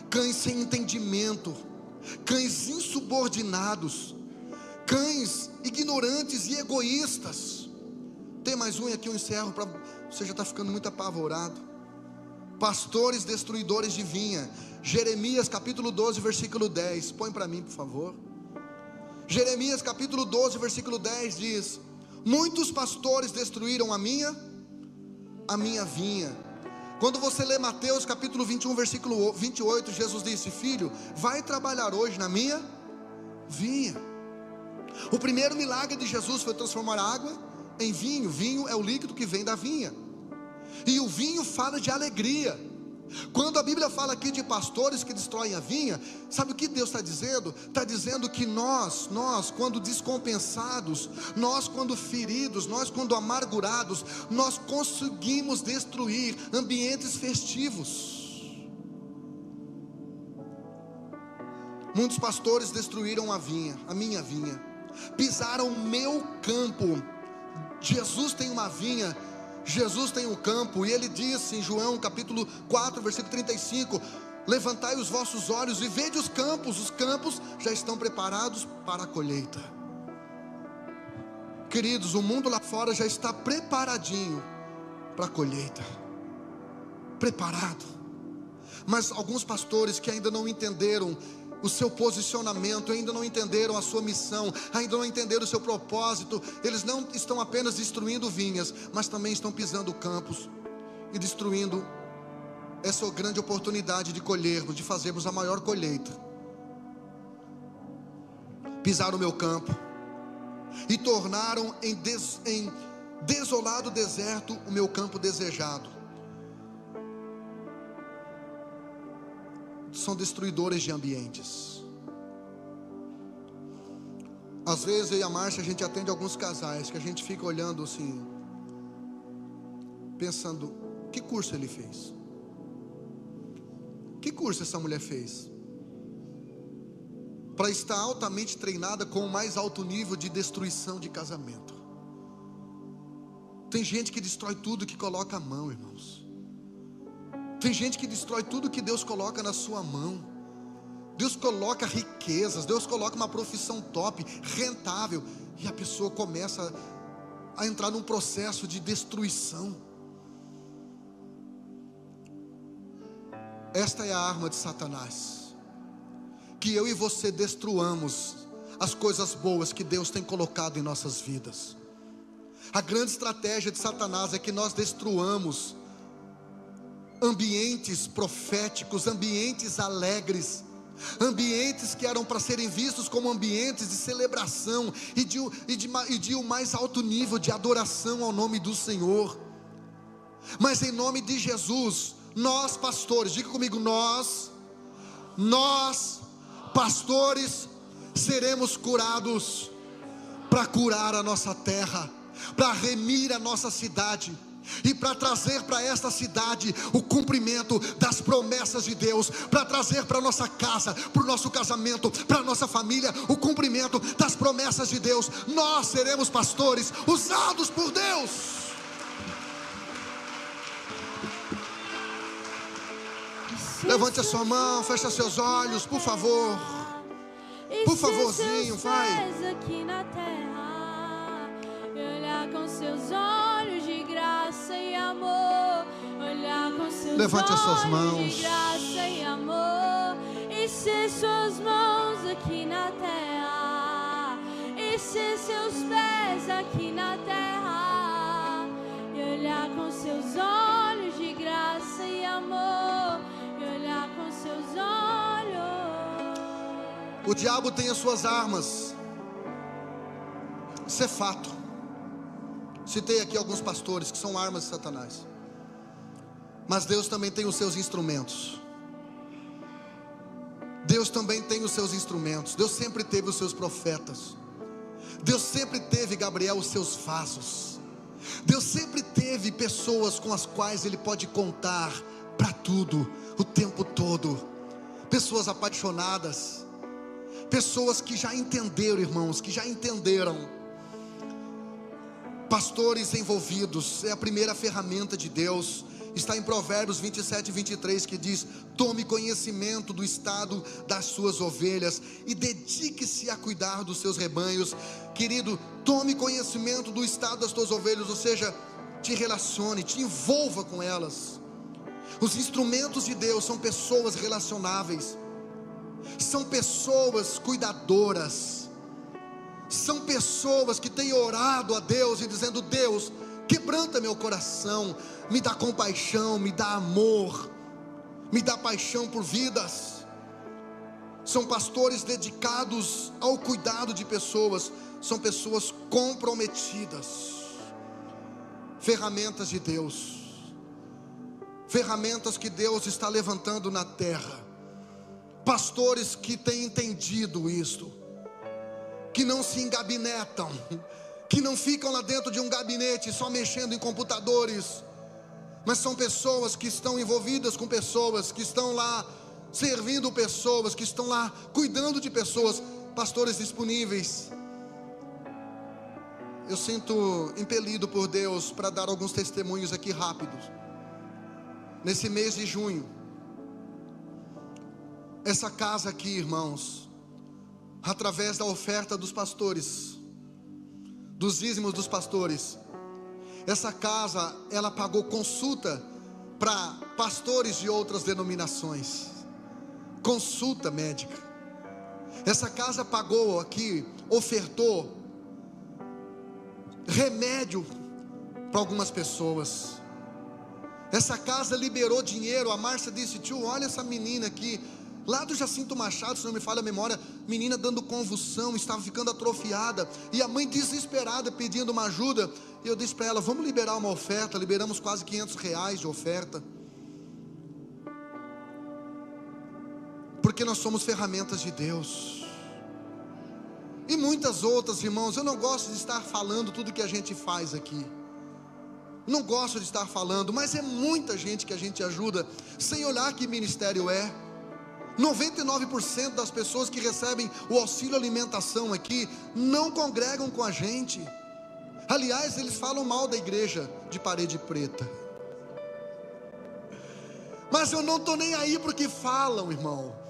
cães sem entendimento, cães insubordinados, cães ignorantes e egoístas. Tem mais um e aqui eu encerro, você já está ficando muito apavorado. Pastores destruidores de vinha. Jeremias capítulo 12, versículo 10, põe para mim por favor. Jeremias capítulo 12, versículo 10 diz, muitos pastores destruíram a minha vinha. Quando você lê Mateus capítulo 21, versículo 28, Jesus disse, filho, vai trabalhar hoje na minha vinha. O primeiro milagre de Jesus foi transformar água em vinho. Vinho é o líquido que vem da vinha. E o vinho fala de alegria. Quando a Bíblia fala aqui de pastores que destroem a vinha, sabe o que Deus está dizendo? Está dizendo que nós quando descompensados, nós quando feridos, nós quando amargurados, nós conseguimos destruir ambientes festivos. Muitos pastores destruíram a vinha, a minha vinha, pisaram o meu campo. Jesus tem uma vinha, Jesus tem um campo, e ele disse em João capítulo 4, versículo 35, levantai os vossos olhos e vede os campos já estão preparados para a colheita. Queridos, o mundo lá fora já está preparadinho para a colheita, preparado. Mas alguns pastores que ainda não entenderam o seu posicionamento, ainda não entenderam a sua missão, ainda não entenderam o seu propósito, eles não estão apenas destruindo vinhas, mas também estão pisando campos e destruindo essa grande oportunidade de colhermos, de fazermos a maior colheita. Pisaram o meu campo e tornaram em desolado deserto o meu campo desejado. São destruidores de ambientes. Às vezes eu e a Márcia, a gente atende alguns casais que a gente fica olhando assim, pensando, que curso ele fez? Que curso essa mulher fez? Para estar altamente treinada com o mais alto nível de destruição de casamento. Tem gente que destrói tudo que coloca a mão, irmãos. Tem gente que destrói tudo que Deus coloca na sua mão. Deus coloca riquezas, Deus coloca uma profissão top, rentável, e a pessoa começa a entrar num processo de destruição. Esta é a arma de Satanás, que eu e você destruamos as coisas boas que Deus tem colocado em nossas vidas. A grande estratégia de Satanás é que nós destruamos ambientes proféticos, ambientes alegres, ambientes que eram para serem vistos como ambientes de celebração e de um mais alto nível de adoração ao nome do Senhor. Mas em nome de Jesus, nós pastores, diga comigo, nós pastores seremos curados, para curar a nossa terra, para remir a nossa cidade, e para trazer para esta cidade o cumprimento das promessas de Deus, para trazer para a nossa casa, para o nosso casamento, para a nossa família, o cumprimento das promessas de Deus. Nós seremos pastores usados por Deus. Levante a sua mão, feche seus olhos, por favor. Por favorzinho, vai. Aqui na terra, olhar com seus olhos de graça e amor, olhar com seus Levante as suas olhos mãos. de graça e amor, e ser suas mãos aqui na terra, e ser seus pés aqui na terra, e olhar com seus olhos de graça e amor, e olhar com seus olhos. O diabo tem as suas armas, isso é fato. Citei aqui alguns pastores que são armas de Satanás, mas Deus também tem os seus instrumentos. Deus também tem os seus instrumentos. Deus sempre teve os seus profetas. Deus sempre teve, Gabriel, os seus vasos. Deus sempre teve pessoas com as quais Ele pode contar para tudo, o tempo todo. Pessoas apaixonadas, pessoas que já entenderam, irmãos, que já entenderam. Pastores envolvidos é a primeira ferramenta de Deus. Está em Provérbios 27 e 23 que diz: tome conhecimento do estado das suas ovelhas e dedique-se a cuidar dos seus rebanhos. Querido, tome conhecimento do estado das tuas ovelhas, ou seja, te relacione, te envolva com elas. Os instrumentos de Deus são pessoas relacionáveis, são pessoas cuidadoras, são pessoas que têm orado a Deus e dizendo: Deus, quebranta meu coração, me dá compaixão, me dá amor, me dá paixão por vidas. São pastores dedicados ao cuidado de pessoas, são pessoas comprometidas. Ferramentas de Deus, ferramentas que Deus está levantando na terra, pastores que têm entendido isto, que não se engabinetam, que não ficam lá dentro de um gabinete só mexendo em computadores, mas são pessoas que estão envolvidas com pessoas, que estão lá servindo pessoas, que estão lá cuidando de pessoas, pastores disponíveis. Eu sinto impelido por Deus para dar alguns testemunhos aqui rápidos. Nesse mês de junho, essa casa aqui, irmãos, através da oferta dos pastores, dos dízimos dos pastores, essa casa, ela pagou consulta para pastores de outras denominações, consulta médica. Essa casa pagou aqui, ofertou remédio para algumas pessoas. Essa casa liberou dinheiro. A Márcia disse: tio, olha essa menina aqui, lá do Jacinto Machado, se não me falha a memória, menina dando convulsão, estava ficando atrofiada, e a mãe desesperada pedindo uma ajuda. E eu disse para ela: vamos liberar uma oferta. Liberamos quase R$500 de oferta, porque nós somos ferramentas de Deus. E muitas outras, irmãos. Eu não gosto de estar falando tudo que a gente faz aqui, não gosto de estar falando, mas é muita gente que a gente ajuda, sem olhar que ministério é. 99% das pessoas que recebem o auxílio alimentação aqui não congregam com a gente. Aliás, eles falam mal da igreja de Parede Preta, mas eu não estou nem aí para o que falam, irmão.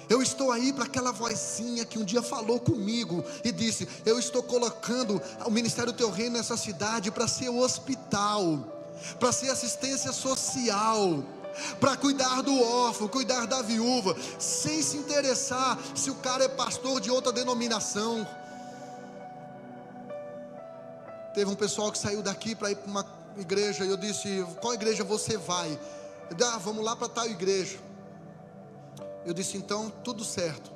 Eu estou aí para aquela vozinha que um dia falou comigo e disse: eu estou colocando o Ministério do Teu Reino nessa cidade para ser o hospital, para ser assistência social, para cuidar do órfão, cuidar da viúva, sem se interessar se o cara é pastor de outra denominação. Teve um pessoal que saiu daqui para ir para uma igreja, e eu disse: qual igreja você vai? Eu disse: vamos lá para tal igreja. Eu disse: então, tudo certo.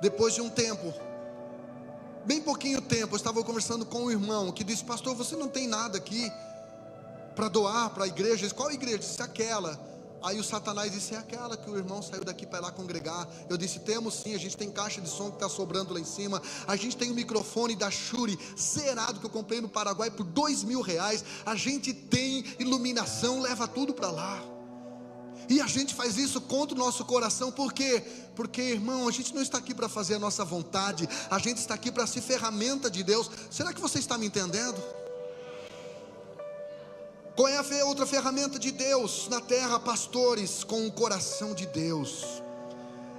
Depois de um tempo, bem pouquinho tempo, eu estava conversando com um irmão que disse: pastor, você não tem nada aqui para doar para a igreja? Eu disse: qual igreja? Eu disse: aquela. Aí o Satanás disse: é aquela que o irmão saiu daqui para ir lá congregar. Eu disse: temos sim, a gente tem caixa de som que está sobrando lá em cima, a gente tem um microfone da Shure zerado que eu comprei no Paraguai por R$2.000, a gente tem iluminação, leva tudo para lá. E a gente faz isso contra o nosso coração. Por quê? Porque, irmão, a gente não está aqui para fazer a nossa vontade, a gente está aqui para ser ferramenta de Deus. Será que você está me entendendo? Qual é a outra ferramenta de Deus na terra? Pastores com o coração de Deus.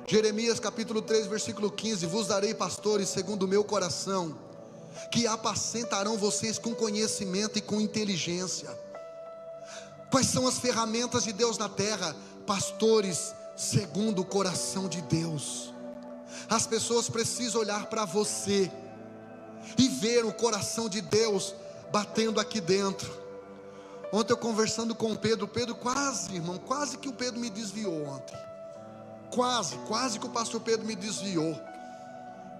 Jeremias capítulo 3 versículo 15: vos darei pastores segundo o meu coração, que apacentarão vocês com conhecimento e com inteligência. Quais são as ferramentas de Deus na terra? Pastores segundo o coração de Deus. As pessoas precisam olhar para você e ver o coração de Deus batendo aqui dentro. Ontem eu conversando com o Pedro quase, irmão, quase que o Pedro me desviou ontem. Quase que o pastor Pedro me desviou.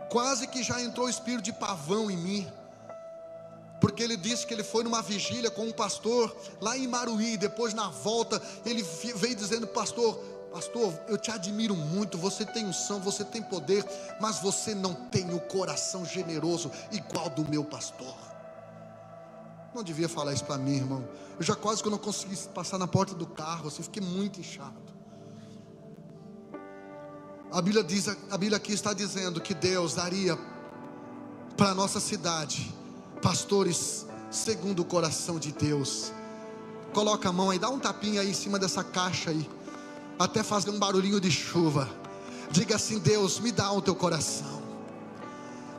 Quase que já entrou o espírito de pavão em mim. Porque ele disse que ele foi numa vigília com um pastor lá em Maruí. Depois na volta ele veio dizendo: pastor, eu te admiro muito, você tem unção, você tem poder, mas você não tem o coração generoso igual do meu pastor. Não devia falar isso para mim, irmão. Eu já quase que eu não consegui passar na porta do carro, assim, fiquei muito inchado. A Bíblia aqui está dizendo que Deus daria para a nossa cidade pastores segundo o coração de Deus. Coloca a mão aí, dá um tapinha aí em cima dessa caixa aí, até fazer um barulhinho de chuva. Diga assim: Deus, me dá o teu coração,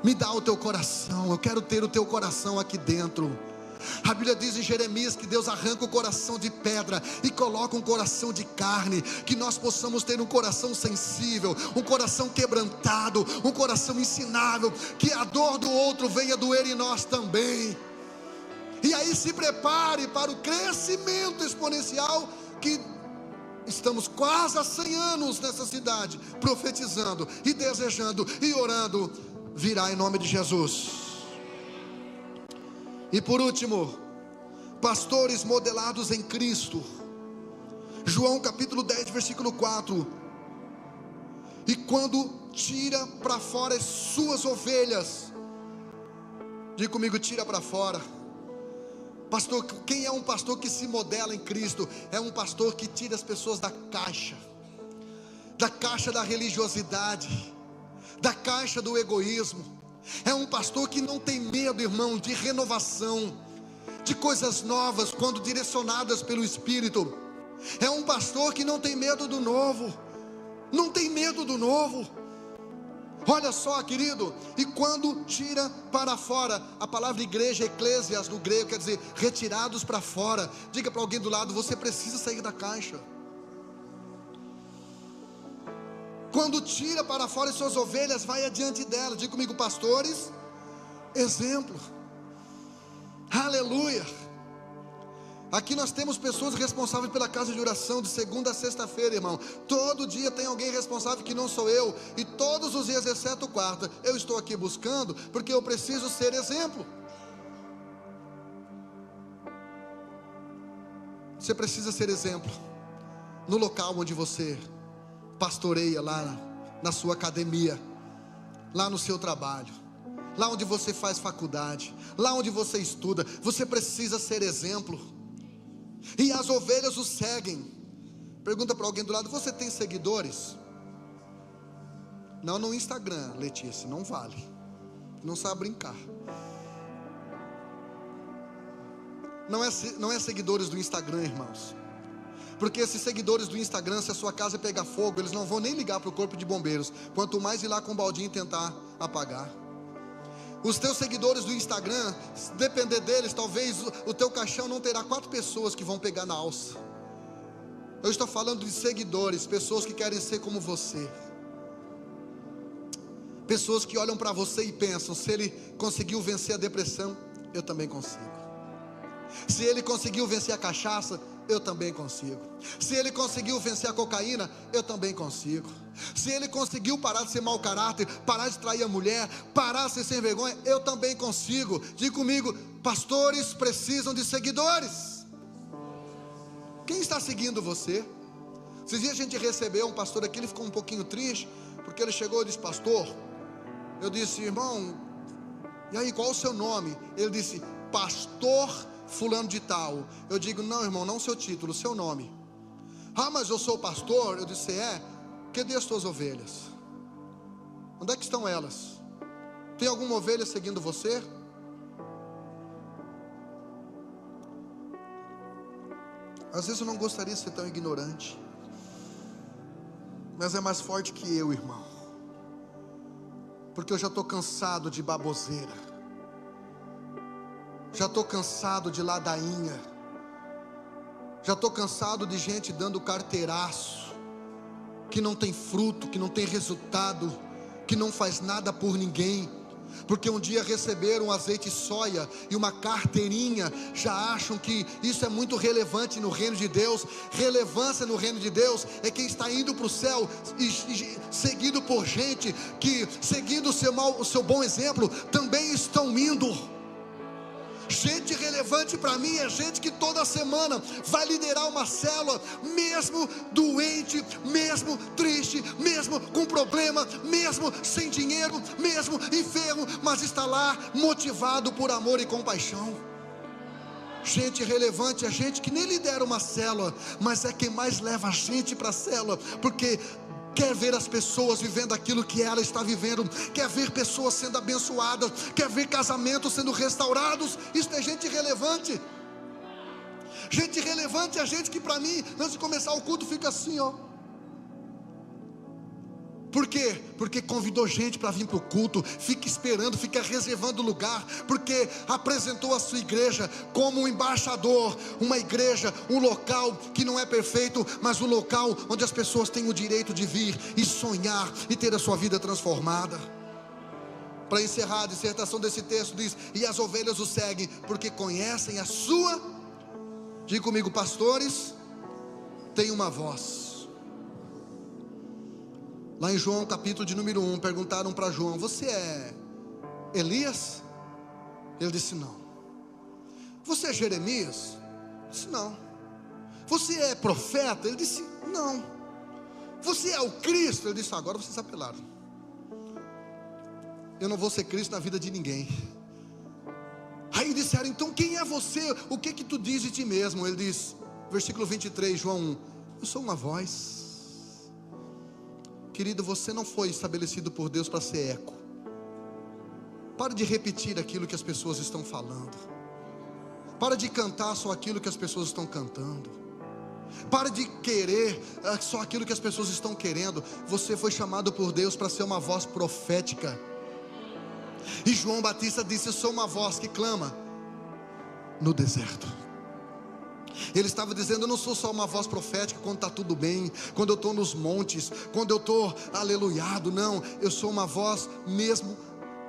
me dá o teu coração, eu quero ter o teu coração aqui dentro. A Bíblia diz em Jeremias que Deus arranca o coração de pedra e coloca um coração de carne, que nós possamos ter um coração sensível, um coração quebrantado, um coração ensinável, que a dor do outro venha doer em nós também. E aí se prepare para o crescimento exponencial que estamos quase há 100 anos nessa cidade, profetizando e desejando e orando, virá em nome de Jesus. E por último, pastores modelados em Cristo. João capítulo 10, versículo 4. E quando tira para fora as suas ovelhas, diga comigo, tira para fora. Pastor, quem é um pastor que se modela em Cristo? É um pastor que tira as pessoas da caixa da religiosidade, da caixa do egoísmo. É um pastor que não tem medo, irmão, de renovação, de coisas novas quando direcionadas pelo Espírito. É um pastor que não tem medo do novo, não tem medo do novo. Olha só, querido, e quando tira para fora, a palavra igreja, eclésias no grego, quer dizer, retirados para fora. Diga para alguém do lado, você precisa sair da caixa. Quando tira para fora as suas ovelhas, vai adiante dela. Diga comigo, pastores, exemplo. Aleluia. Aqui nós temos pessoas responsáveis pela casa de oração de segunda a sexta-feira, irmão. Todo dia tem alguém responsável que não sou eu. E todos os dias, exceto quarta, eu estou aqui buscando, porque eu preciso ser exemplo. Você precisa ser exemplo no local onde você pastoreia, lá na sua academia, lá no seu trabalho, lá onde você faz faculdade, lá onde você estuda. Você precisa ser exemplo. E as ovelhas o seguem. Pergunta para alguém do lado, você tem seguidores? Não no Instagram, Letícia, não vale. Não sabe brincar. Não é seguidores do Instagram, irmãos. Porque esses seguidores do Instagram, se a sua casa pegar fogo, eles não vão nem ligar para o corpo de bombeiros. Quanto mais ir lá com o baldinho e tentar apagar. Os teus seguidores do Instagram, se depender deles, talvez o teu caixão não terá 4 pessoas que vão pegar na alça. Eu estou falando de seguidores, pessoas que querem ser como você. Pessoas que olham para você e pensam, se ele conseguiu vencer a depressão, eu também consigo. Se ele conseguiu vencer a cachaça, eu também consigo. Se ele conseguiu vencer a cocaína, eu também consigo. Se ele conseguiu parar de ser mau caráter, parar de trair a mulher, parar de ser sem vergonha, eu também consigo. Diga comigo, pastores precisam de seguidores. Quem está seguindo você? Esses dias a gente recebeu um pastor aqui, ele ficou um pouquinho triste, porque ele chegou e disse, pastor, eu disse, irmão, e aí, qual o seu nome? Ele disse, pastor fulano de tal. Eu digo, não, irmão, não o seu título, o seu nome. Ah, mas eu sou pastor. Eu disse, cadê as tuas ovelhas? Onde é que estão elas? Tem alguma ovelha seguindo você? Às vezes eu não gostaria de ser tão ignorante, mas é mais forte que eu, irmão. Porque eu já estou cansado de baboseira. Já estou cansado de ladainha. Já estou cansado de gente dando carteiraço, que não tem fruto, que não tem resultado, que não faz nada por ninguém. Porque um dia receberam azeite soia e uma carteirinha, já acham que isso é muito relevante no reino de Deus. Relevância no reino de Deus é quem está indo para o céu, seguido por gente que, seguindo o seu bom exemplo, também estão indo. Gente relevante para mim é gente que toda semana vai liderar uma célula, mesmo doente, mesmo triste, mesmo com problema, mesmo sem dinheiro, mesmo enfermo, mas está lá motivado por amor e compaixão. Gente relevante é gente que nem lidera uma célula, mas é quem mais leva a gente para a célula, porque quer ver as pessoas vivendo aquilo que ela está vivendo, quer ver pessoas sendo abençoadas, quer ver casamentos sendo restaurados. Isso é gente relevante. Gente relevante é gente que para mim, antes de começar o culto, fica assim, ó. Por quê? Porque convidou gente para vir para o culto, fica esperando, fica reservando lugar, porque apresentou a sua igreja como um embaixador, uma igreja, um local que não é perfeito, mas um local onde as pessoas têm o direito de vir e sonhar e ter a sua vida transformada. Para encerrar a dissertação desse texto diz, e as ovelhas o seguem, porque conhecem a sua, diga comigo, pastores, tem uma voz. Lá em João capítulo de número 1, perguntaram para João, você é Elias? Ele disse não. Você é Jeremias? Ele disse não. você é profeta? Ele disse, não. Você é o Cristo? Ele disse, agora vocês apelaram. Eu não vou ser Cristo na vida de ninguém. Aí disseram, então quem é você? O que que tu diz de ti mesmo? Ele diz, versículo 23, João 1, eu sou uma voz. Querido, você não foi estabelecido por Deus para ser eco. Pare de repetir aquilo que as pessoas estão falando. Pare de cantar só aquilo que as pessoas estão cantando. Pare de querer só aquilo que as pessoas estão querendo. Você foi chamado por Deus para ser uma voz profética. E João Batista disse, eu sou uma voz que clama no deserto. Ele estava dizendo, eu não sou só uma voz profética quando está tudo bem, quando eu estou nos montes, quando eu estou aleluiado. Não, eu sou uma voz mesmo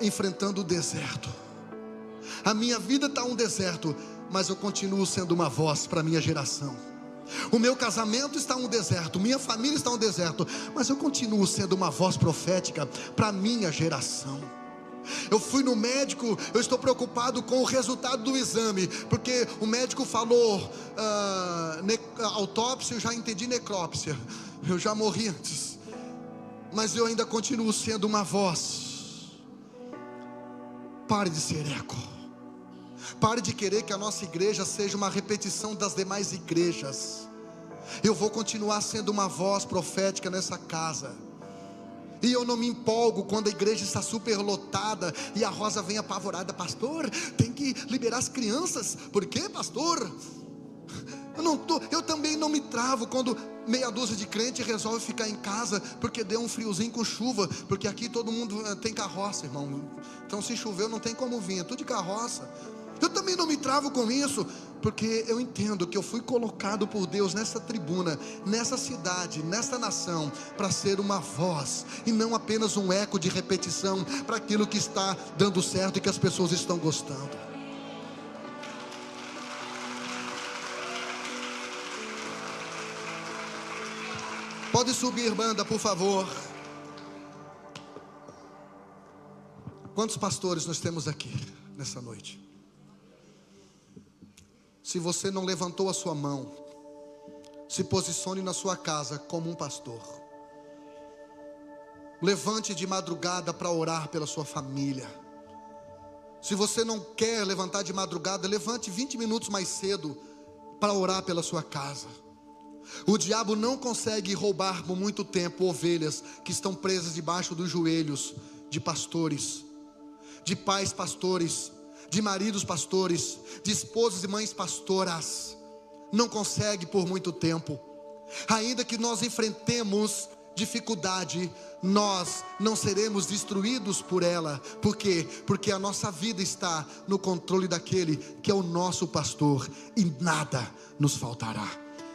enfrentando o deserto. A minha vida está um deserto, mas eu continuo sendo uma voz para a minha geração. O meu casamento está um deserto, minha família está um deserto, mas eu continuo sendo uma voz profética para a minha geração. Eu fui no médico, eu estou preocupado com o resultado do exame, porque o médico falou autópsia, eu já entendi necrópsia, eu já morri antes, mas eu ainda continuo sendo uma voz. Pare de ser eco. Pare de querer que a nossa igreja seja uma repetição das demais igrejas. Eu vou continuar sendo uma voz profética nessa casa. E eu não me empolgo quando a igreja está super lotada e a Rosa vem apavorada, pastor, tem que liberar as crianças. Por quê, pastor? Eu também não me travo quando meia dúzia de crente resolve ficar em casa porque deu um friozinho com chuva, porque aqui todo mundo tem carroça, irmão. Então se choveu não tem como vir, é tudo de carroça. Eu também não me travo com isso, porque eu entendo que eu fui colocado por Deus nessa tribuna, nessa cidade, nessa nação, para ser uma voz, e não apenas um eco de repetição, para aquilo que está dando certo e que as pessoas estão gostando. Pode subir, banda, por favor. Quantos pastores nós temos aqui nessa noite? Se você não levantou a sua mão, se posicione na sua casa como um pastor. Levante de madrugada para orar pela sua família. Se você não quer levantar de madrugada, levante 20 minutos mais cedo para orar pela sua casa. O diabo não consegue roubar por muito tempo ovelhas que estão presas debaixo dos joelhos de pastores, de pais pastores, de maridos pastores, de esposas e mães pastoras. Não consegue por muito tempo. Ainda que nós enfrentemos dificuldade, nós não seremos destruídos por ela. Por quê? Porque a nossa vida está no controle daquele que é o nosso pastor, e nada nos faltará.